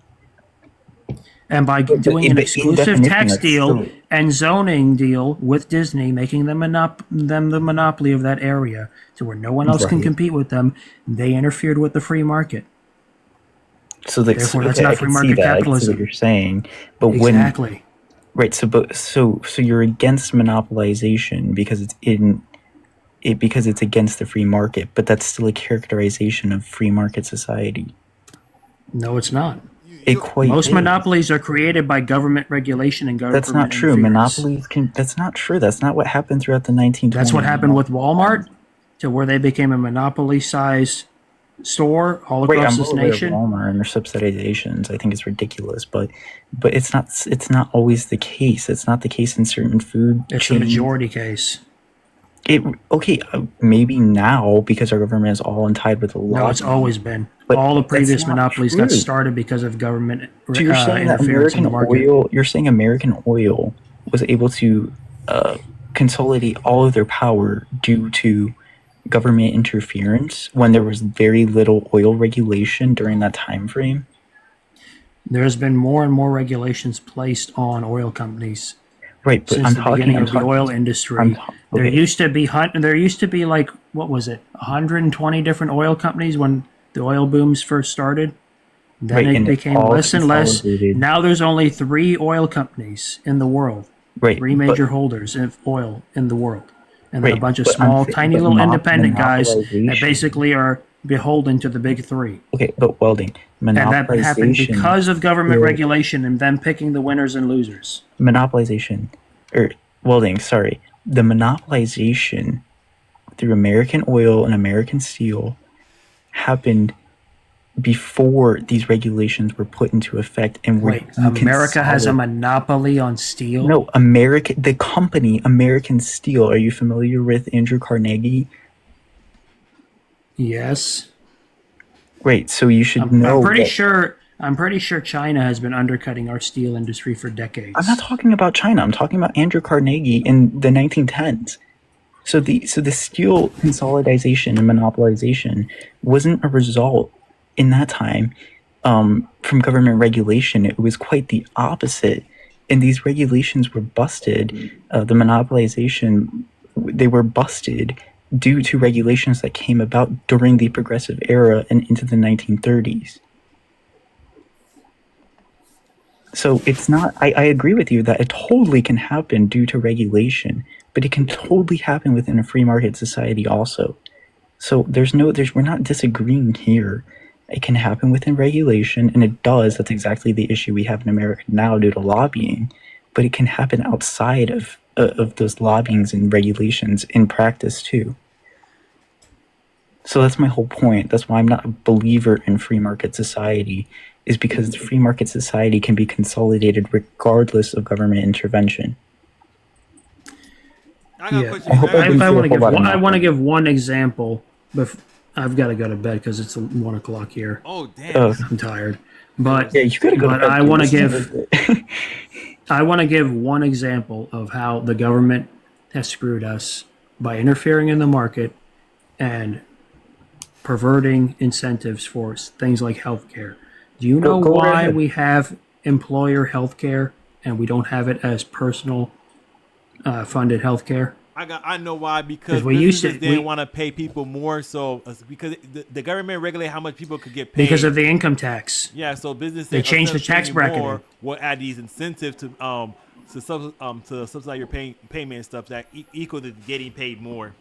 and by doing an exclusive tax deal and zoning deal with Disney, making them the monopoly of that area to where no one else can compete with them, they interfered with the free market. So therefore, that's not free market capitalism. I see what you're saying, but exactly. Right. So you're against monopolization because it's against the free market, but that's still a characterization of free market society. No, it's not. Most monopolies are created by government regulation and government. That's not true. Monopolies that's not true. That's not what happened throughout the 1920s. That's what happened with Walmart, to where they became a monopoly-sized store all across this nation. Walmart and their subsidizations, I think it's ridiculous, but it's not always the case. It's not the case in certain food chains. It's the majority case. Maybe now because our government is all tied with the law. No, it's always been. But all the previous monopolies got started because of government so you're saying that interference in the market. You're saying American Oil was able to consolidate all of their power due to government interference when there was very little oil regulation during that time frame? There's been more and more regulations placed on oil companies. Right, but since the beginning of the oil industry. There used to be like, what was it, 120 different oil companies when the oil booms first started? Then it became less and less. Now there's only 3 oil companies in the world. Right. 3 major holders of oil in the world. And then a bunch of small, tiny little independent guys that basically are beholden to the big 3. Okay, but Welding, and that happened because of government regulation and them picking the winners and losers. Monopolization, or Welding, sorry. The monopolization through American oil and American steel happened before these regulations were put into effect. And America has a monopoly on steel? No, the company American Steel. Are you familiar with Andrew Carnegie? Yes. Great. So you should know. I'm pretty sure China has been undercutting our steel industry for decades. I'm not talking about China. I'm talking about Andrew Carnegie in the 1910s. So the steel consolidation and monopolization wasn't a result in that time from government regulation. It was quite the opposite. And these regulations were busted. The monopolization, they were busted due to regulations that came about during the Progressive Era and into the 1930s. So it's not, I agree with you that it totally can happen due to regulation, but it can totally happen within a free market society also. So we're not disagreeing here. It can happen within regulation, and it does. That's exactly the issue we have in America now due to lobbying. But it can happen outside of those lobbyings and regulations in practice too. So that's my whole point. That's why I'm not a believer in free market society, is because the free market society can be consolidated regardless of government intervention. I want to give one example, but I've got to go to bed because it's 1 o'clock here. Oh damn! I'm tired. But yeah, you gotta go. But I want to give one example of how the government has screwed us by interfering in the market and perverting incentives for things like healthcare. Do you know why we have employer healthcare and we don't have it as personal funded healthcare? I know why, because businesses didn't want to pay people more, so because the government regulate how much people could get paid because of the income tax. Yeah, so businesses they changed the tax bracket. Will add these incentives to subsidize your payment and stuff that equal to getting paid more.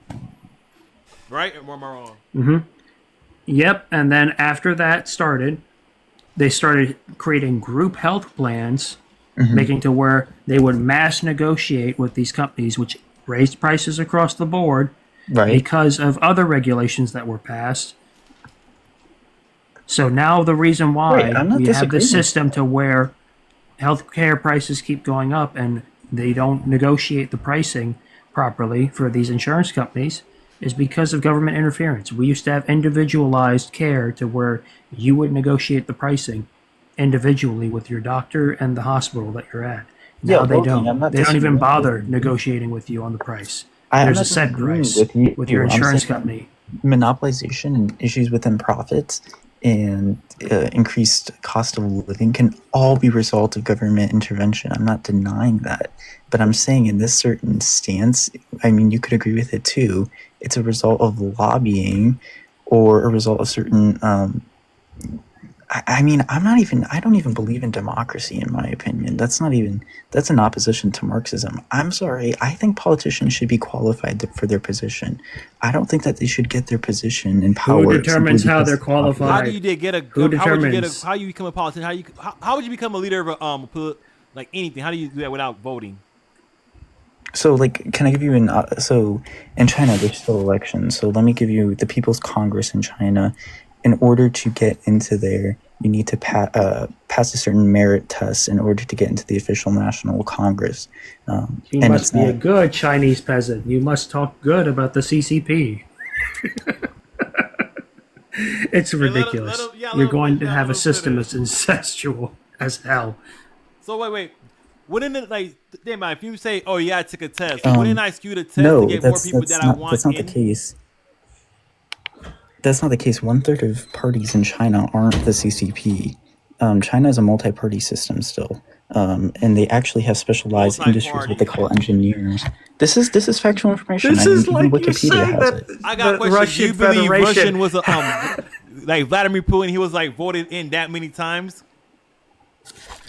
Right? Or am I wrong? Mm-hmm. Yep. And then after that started, they started creating group health plans, making to where they would mass negotiate with these companies, which raised prices across the board because of other regulations that were passed. So now the reason why we have this system to where healthcare prices keep going up and they don't negotiate the pricing properly for these insurance companies is because of government interference. We used to have individualized care to where you would negotiate the pricing individually with your doctor and the hospital that you're at. Now they don't. They don't even bother negotiating with you on the price. There's a set price with your insurance company. Monopolization and issues within profits and increased cost of living can all be a result of government intervention. I'm not denying that. But I'm saying in this certain stance, I mean, you could agree with it too. It's a result of lobbying or a result of certain I don't even believe in democracy, in my opinion. That's an opposition to Marxism. I'm sorry. I think politicians should be qualified for their position. I don't think that they should get their position in power. Who determines how they're qualified? How do you get a? Who determines? How you become a politician? How would you become a leader of like anything? How do you do that without voting? So, like, can I give you so in China, there's still elections. So let me give you the People's Congress in China. In order to get into there, you need to pass a certain merit test in order to get into the official National Congress. You must be a good Chinese peasant. You must talk good about the CCP. It's ridiculous. You're going to have a system that's incestual as hell. So wait. Wouldn't it, like, damn, if you say, oh yeah, I took a test, wouldn't I skew the test to get more people that I want? That's not the case. That's not the case. 1/3 of parties in China aren't the CCP. China is a multi-party system still, and they actually have specialized industries, what they call engineers. This is factual information. This is like Wikipedia has it. I got a question. Do you believe Russian was like Vladimir Putin, he was like voted in that many times?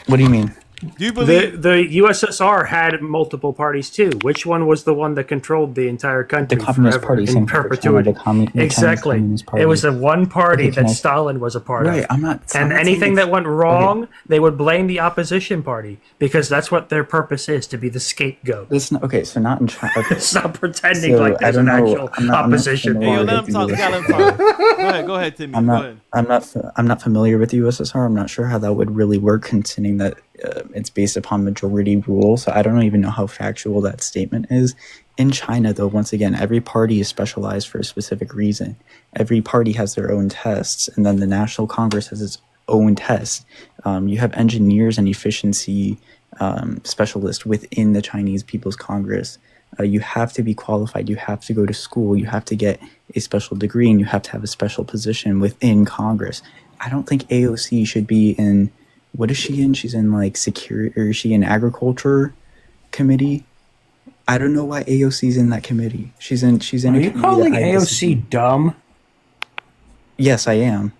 What do you mean? Do you believe the USSR had multiple parties too? Which one was the one that controlled the entire country? The Communist Party, in perpetuity? Exactly. It was the one party that Stalin was a part of. I'm not. And anything that went wrong, they would blame the opposition party because that's what their purpose is, to be the scapegoat. So not in China. Okay. It's not pretending like there's an actual opposition Hey, party. let him talk. Let him talk. Go ahead, Timmy. I'm not familiar with the USSR. I'm not sure how that would really work, considering that it's based upon majority rule. So I don't even know how factual that statement is. In China, though, once again, every party is specialized for a specific reason. Every party has their own tests, and then the National Congress has its own tests. You have engineers and efficiency specialists within the Chinese People's Congress. You have to be qualified. You have to go to school. You have to get a special degree, and you have to have a special position within Congress. I don't think AOC should be in. What is she in? She's in like security, or is she in agriculture committee? I don't know why AOC's in that committee. She's in. Are you calling AOC dumb? Yes, I am.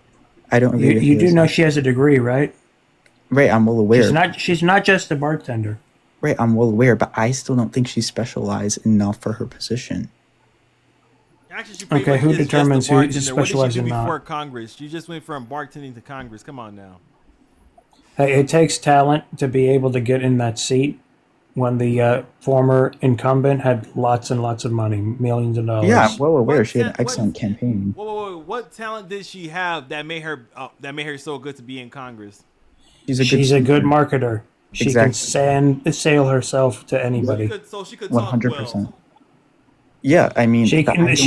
I don't agree. You do know she has a degree, right? Right, I'm well aware. She's not just a bartender. Right, I'm well aware, but I still don't think she's specialized enough for her position. Actually, okay, who determines who is specialized or not? Before Congress, you just went from bartending to Congress. Come on now. Hey, it takes talent to be able to get in that seat. When the former incumbent had lots and lots of money, millions of dollars. Yeah, I'm well aware. She had an excellent campaign. Whoa. What talent did she have that made her so good to be in Congress? She's a good marketer. She can sell herself to anybody. She could talk 100%. Well. Yeah, I mean, she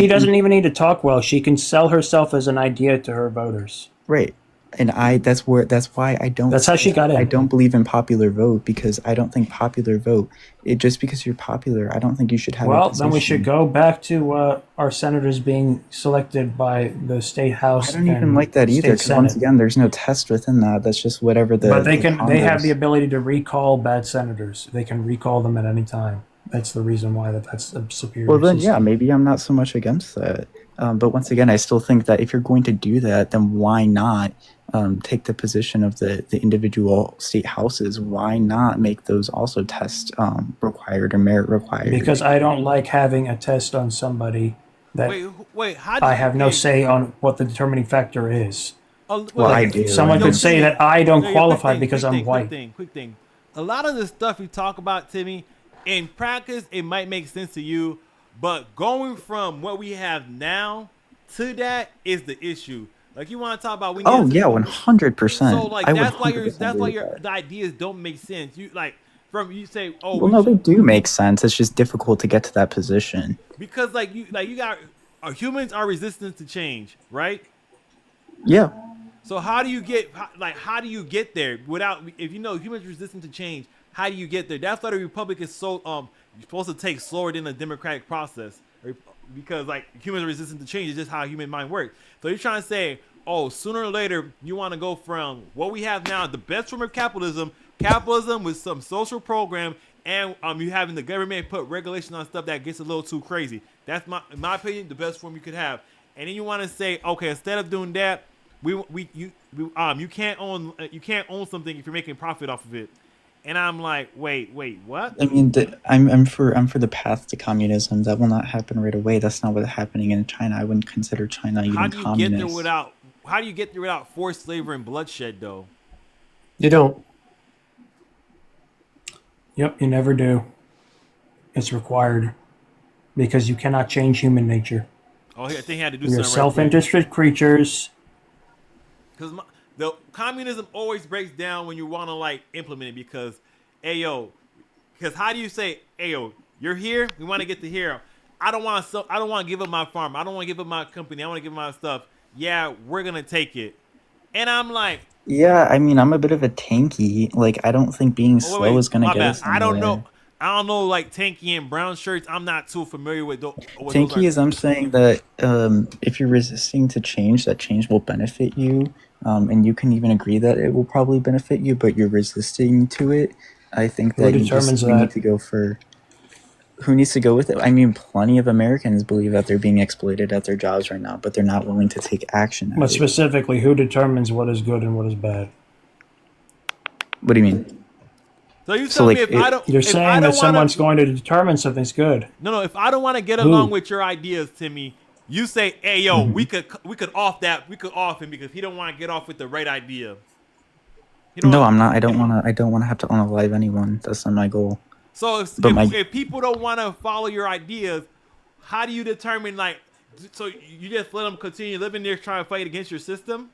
doesn't even need to talk well. She can sell herself as an idea to her voters. Right. And that's why I don't. That's how she got in. I don't believe in popular vote, because I don't think popular vote. Just because you're popular, I don't think you should have. Well, then we should go back to our senators being selected by the state house. I don't even like that either. Because once again, there's no test within that. That's just whatever the. But they have the ability to recall bad senators. They can recall them at any time. That's the reason why that's a superior. Well, then, system. yeah, maybe I'm not so much against that. But once again, I still think that if you're going to do that, then why not take the position of the individual state houses? Why not make those also test required or merit required? Because I don't like having a test on somebody that I have no say on what the determining factor is. I do. Someone could say that I don't qualify because I'm white. Quick thing. A lot of the stuff we talk about, Timmy, in practice, it might make sense to you. But going from what we have now to that is the issue. Like, you want to talk about 100%. So like that's why the ideas don't make sense. You say, no, they do make sense. It's just difficult to get to that position. Because humans are resistant to change, right? Yeah. So how do you get there without, if you know humans resistant to change, how do you get there? That's why the Republic is so you're supposed to take slower than the democratic process, because humans are resistant to change. It's just how human mind works. So you're trying to say, sooner or later you want to go from what we have now, the best form of capitalism with some social program, and you having the government put regulation on stuff that gets a little too crazy. That's in my opinion, the best form you could have. And then you want to say, okay, instead of doing that, you can't own something if you're making profit off of it. And I'm like, wait, what? I mean, I'm for the path to communism. That will not happen right away. That's not what's happening in China. I wouldn't consider China even communist. How do you get there without forced slavery and bloodshed, though? You don't. Yep, you never do. It's required because you cannot change human nature. I think he had to do We are something. self-interested creatures. Because the communism always breaks down when you want to implement it, because how do you say, you're here, we want to get to here. I don't want to give up my farm. I don't want to give up my company. I want to give up my stuff. Yeah, we're going to take it. And I'm like, yeah, I mean, I'm a bit of a tanky. I don't think being slow is going to get us anywhere. I don't know, tanky and brown shirts. I'm not too familiar with those. Tanky is I'm saying that if you're resisting to change, that change will benefit you. And you can even agree that it will probably benefit you, but you're resisting to it. I think that you need to go for. who needs to go with it? I mean, plenty of Americans believe that they're being exploited at their jobs right now, but they're not willing to take action. But specifically, who determines what is good and what is bad? What do you mean? So you tell me if I don't. You're saying that someone's going to determine something's good. No. If I don't want to get along with your ideas, Timmy, you say, "Hey, yo, we could off that. We could off him because he don't want to get off with the right idea." No, I'm not. I don't want to have to unalive anyone. That's not my goal. So if people don't want to follow your ideas, how do you determine, like, so you just let them continue living there trying to fight against your system?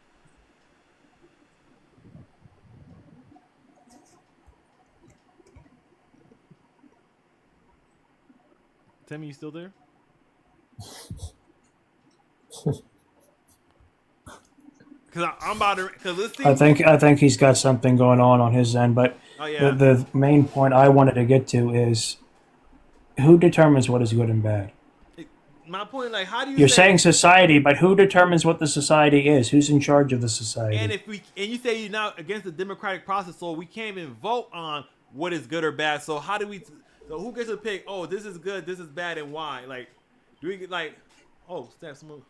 Timmy, you still there? Because I'm about to. Because let's see. I think he's got something going on his end, but the main point I wanted to get to is who determines what is good and bad. My point, like, how do you? You're saying society, but who determines what the society is? Who's in charge of the society? And you say you're not against the democratic process, so we can't even vote on what is good or bad. So how do we? So who gets to pick? Oh, this is good, this is bad, and why? Like, do we get like? Oh, snap! Some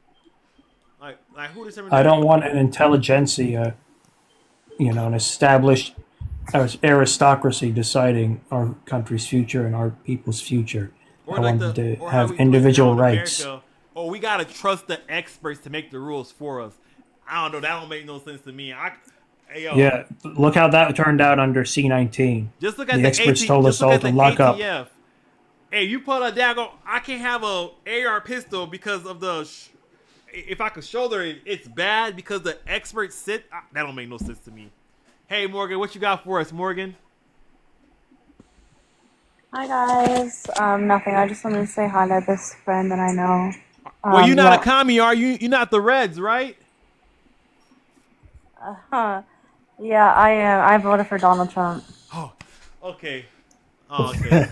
like who determines? I don't want an intelligentsia, an established aristocracy deciding our country's future and our people's future. I want them to have individual rights. America, we gotta trust the experts to make the rules for us. I don't know. That don't make no sense to me. Yeah, look how that turned out under C-19. Just look at the experts told us all to lock up. Hey, you pull a daggone. I can't have a AR pistol because of the. If I could shoulder it, it's bad because the experts sit. That don't make no sense to me. Hey, Morgan, what you got for us, Morgan? Hi guys. Nothing. I just wanted to say hi to this friend that I know. Well, you're not a commie, are you? You're not the Reds, right? Yeah, I am. I voted for Donald Trump. Oh, okay. Oh, okay.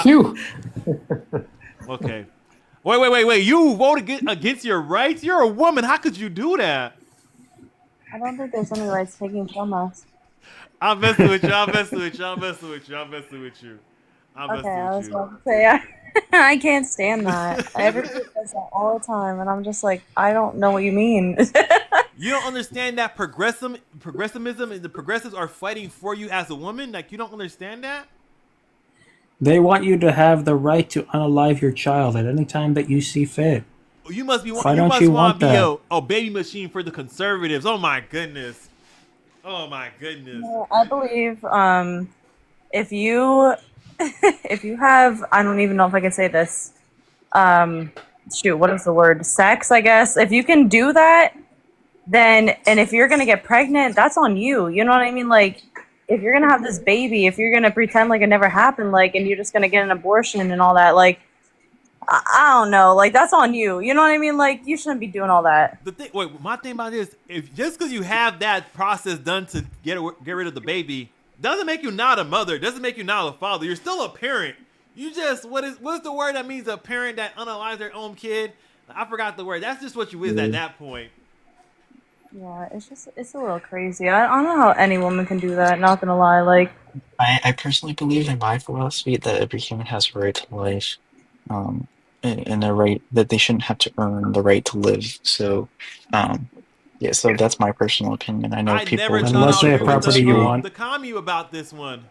Phew. Okay. Wait. You voted against your rights? You're a woman. How could you do that? I don't think there's any rights taken from us. I'm messing with you. Okay, I was about to say, I can't stand that. Everybody does that all the time, and I'm just like, I don't know what you mean. You don't understand that progressivism and the progressives are fighting for you as a woman? Like, you don't understand that? They want you to have the right to unalive your child at any time that you see fit. You must be. Why don't you want to be that? a baby machine for the conservatives. Oh my goodness. I believe if you have, I don't even know if I can say this. What is the word? Sex, I guess. If you can do that, then, and if you're gonna get pregnant, that's on you. You know what I mean? Like, if you're gonna have this baby, if you're gonna pretend like it never happened, like, and you're just gonna get an abortion and all that, like, I don't know, like, that's on you. You know what I mean? Like, you shouldn't be doing all that. My thing about this, if just because you have that process done to get rid of the baby, doesn't make you not a mother, doesn't make you not a father. You're still a parent. You just what's the word that means a parent that unalives their own kid? I forgot the word. That's just what you is at that point. Yeah, it's a little crazy. I don't know how any woman can do that, not gonna lie. Like, I personally believe in my philosophy that every human has a right to life, and a right that they shouldn't have to earn the right to live. So, yeah, so that's my personal opinion. I know people. Unless they have property you want. The commie about this one.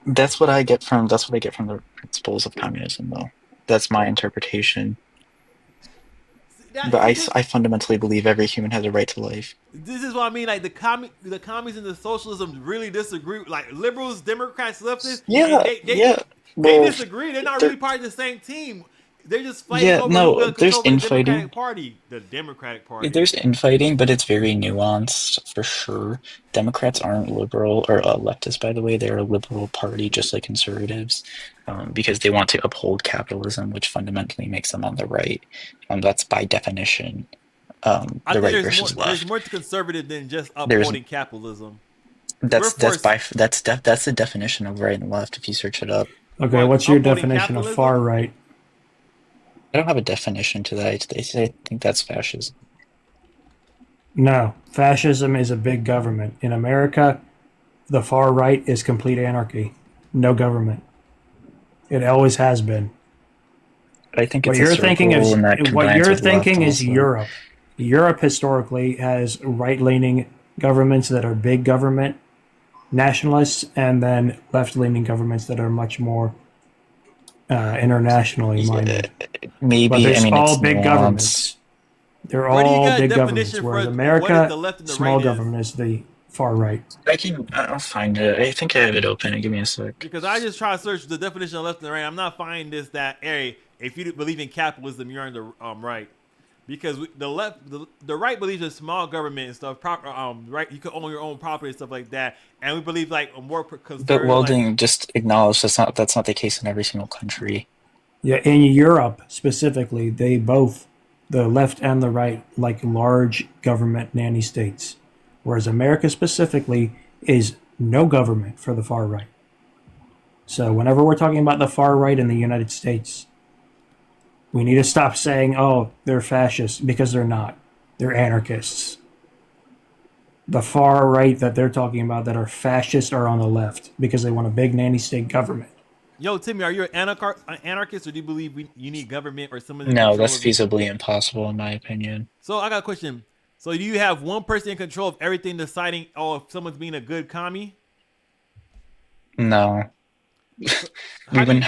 That's what I get from the principles of communism, though. That's my interpretation. But I fundamentally believe every human has a right to life. This is what I mean. Like the commies and the socialism really disagree. Like liberals, Democrats, leftists. They disagree. They're not really part of the same team. They're just fighting over there's infighting. The Democratic Party. There's infighting, but it's very nuanced for sure. Democrats aren't liberal or leftist, by the way. They're a liberal party, just like conservatives, because they want to uphold capitalism, which fundamentally makes them on the right. That's by definition the right versus left. There's more to conservative than just upholding capitalism. That's the definition of right and left if you search it up. Okay, what's your definition of far right? I don't have a definition to that. I think that's fascism. No, fascism is a big government. In America, the far right is complete anarchy. No government. It always has been. I think it's what you're thinking is Europe. Europe historically has right-leaning governments that are big government nationalists, and then left-leaning governments that are much more internationally minded. Maybe, but I mean, all it's big nuanced. Governments. They're all big governments. Whereas America, small government is the far right. I'll find it. I think I have it open. Give me a sec. Because I just try to search the definition of left and right. I'm not finding this that hey, if you believe in capitalism, you're on the right. Because the right believes in small government and stuff. Right, you can own your own property and stuff like that. And we believe like more conservative. But Welding just acknowledged that's not the case in every single country. Yeah, in Europe specifically, they both, the left and the right, like large government nanny states. Whereas America specifically is no government for the far right. So whenever we're talking about the far right in the United States, we need to stop saying, oh, they're fascists, because they're not. They're anarchists. The far right that they're talking about that are fascist are on the left because they want a big nanny state government. Yo, Timmy, are you an anarchist, or do you believe you need government or somebody? No, that's feasibly impossible in my opinion. So I got a question. So do you have one person in control of everything, deciding, oh, if someone's being a good commie? No. we wouldn't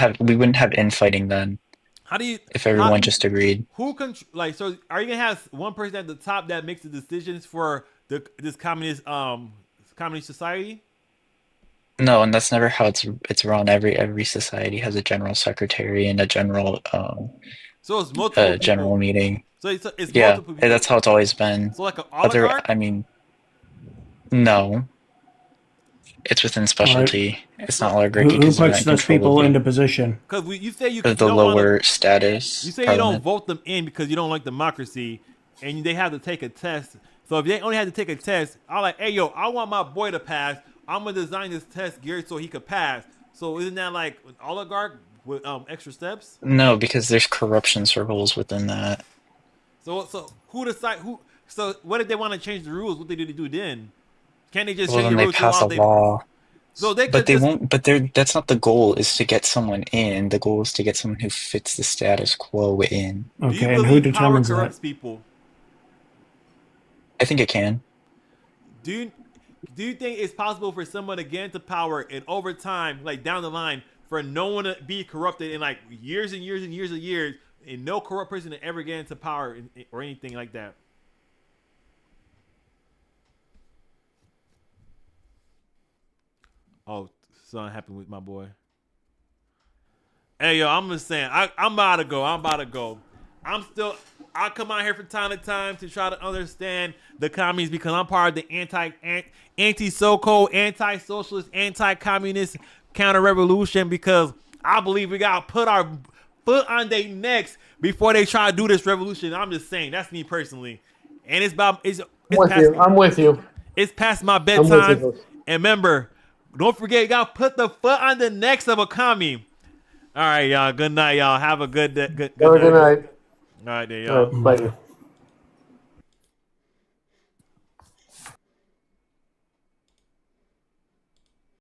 have infighting then. How do you? If everyone just agreed. So are you gonna have one person at the top that makes the decisions for this communist society? No, and that's never how it's run. Every society has a general secretary and a general so it's multiple general meeting. So it's multiple people. That's how it's always been. So like an oligarch? No. It's within specialty. Right. It's not oligarchy. Who puts those people into position? Because you say you the lower status. You say you don't vote them in because you don't like democracy, and they have to take a test. So if they only had to take a test, I'm like, hey yo, I want my boy to pass. I'm gonna design this test geared so he could pass. So isn't that like an oligarch with extra steps? No, because there's corruption circles within that. So who decide who? So what if they want to change the rules? What they do then? Can't they just change the rules? They pass a law. So they won't. But that's not the goal. Is to get someone in. The goal is to get someone who fits the status quo in. Okay, and who determines power corrupts people? I think it can. Do you think it's possible for someone to get into power and over time, like down the line, for no one to be corrupted in like years and years and years and years, and no corrupt person to ever get into power or anything like that? Oh, something happened with my boy. Hey, yo, I'm just saying, I'm about to go. I come out here from time to time to try to understand the commies because I'm part of the anti-so-called, anti-socialist, anti-communist counter-revolution because I believe we got to put our foot on their necks before they try to do this revolution. I'm just saying, that's me personally. And I'm with you. It's past my bedtime. And remember, don't forget, you got to put the foot on the necks of a commie. All right, y'all. Good night, y'all. Have a good day. Good night. All right, there, y'all. Bye.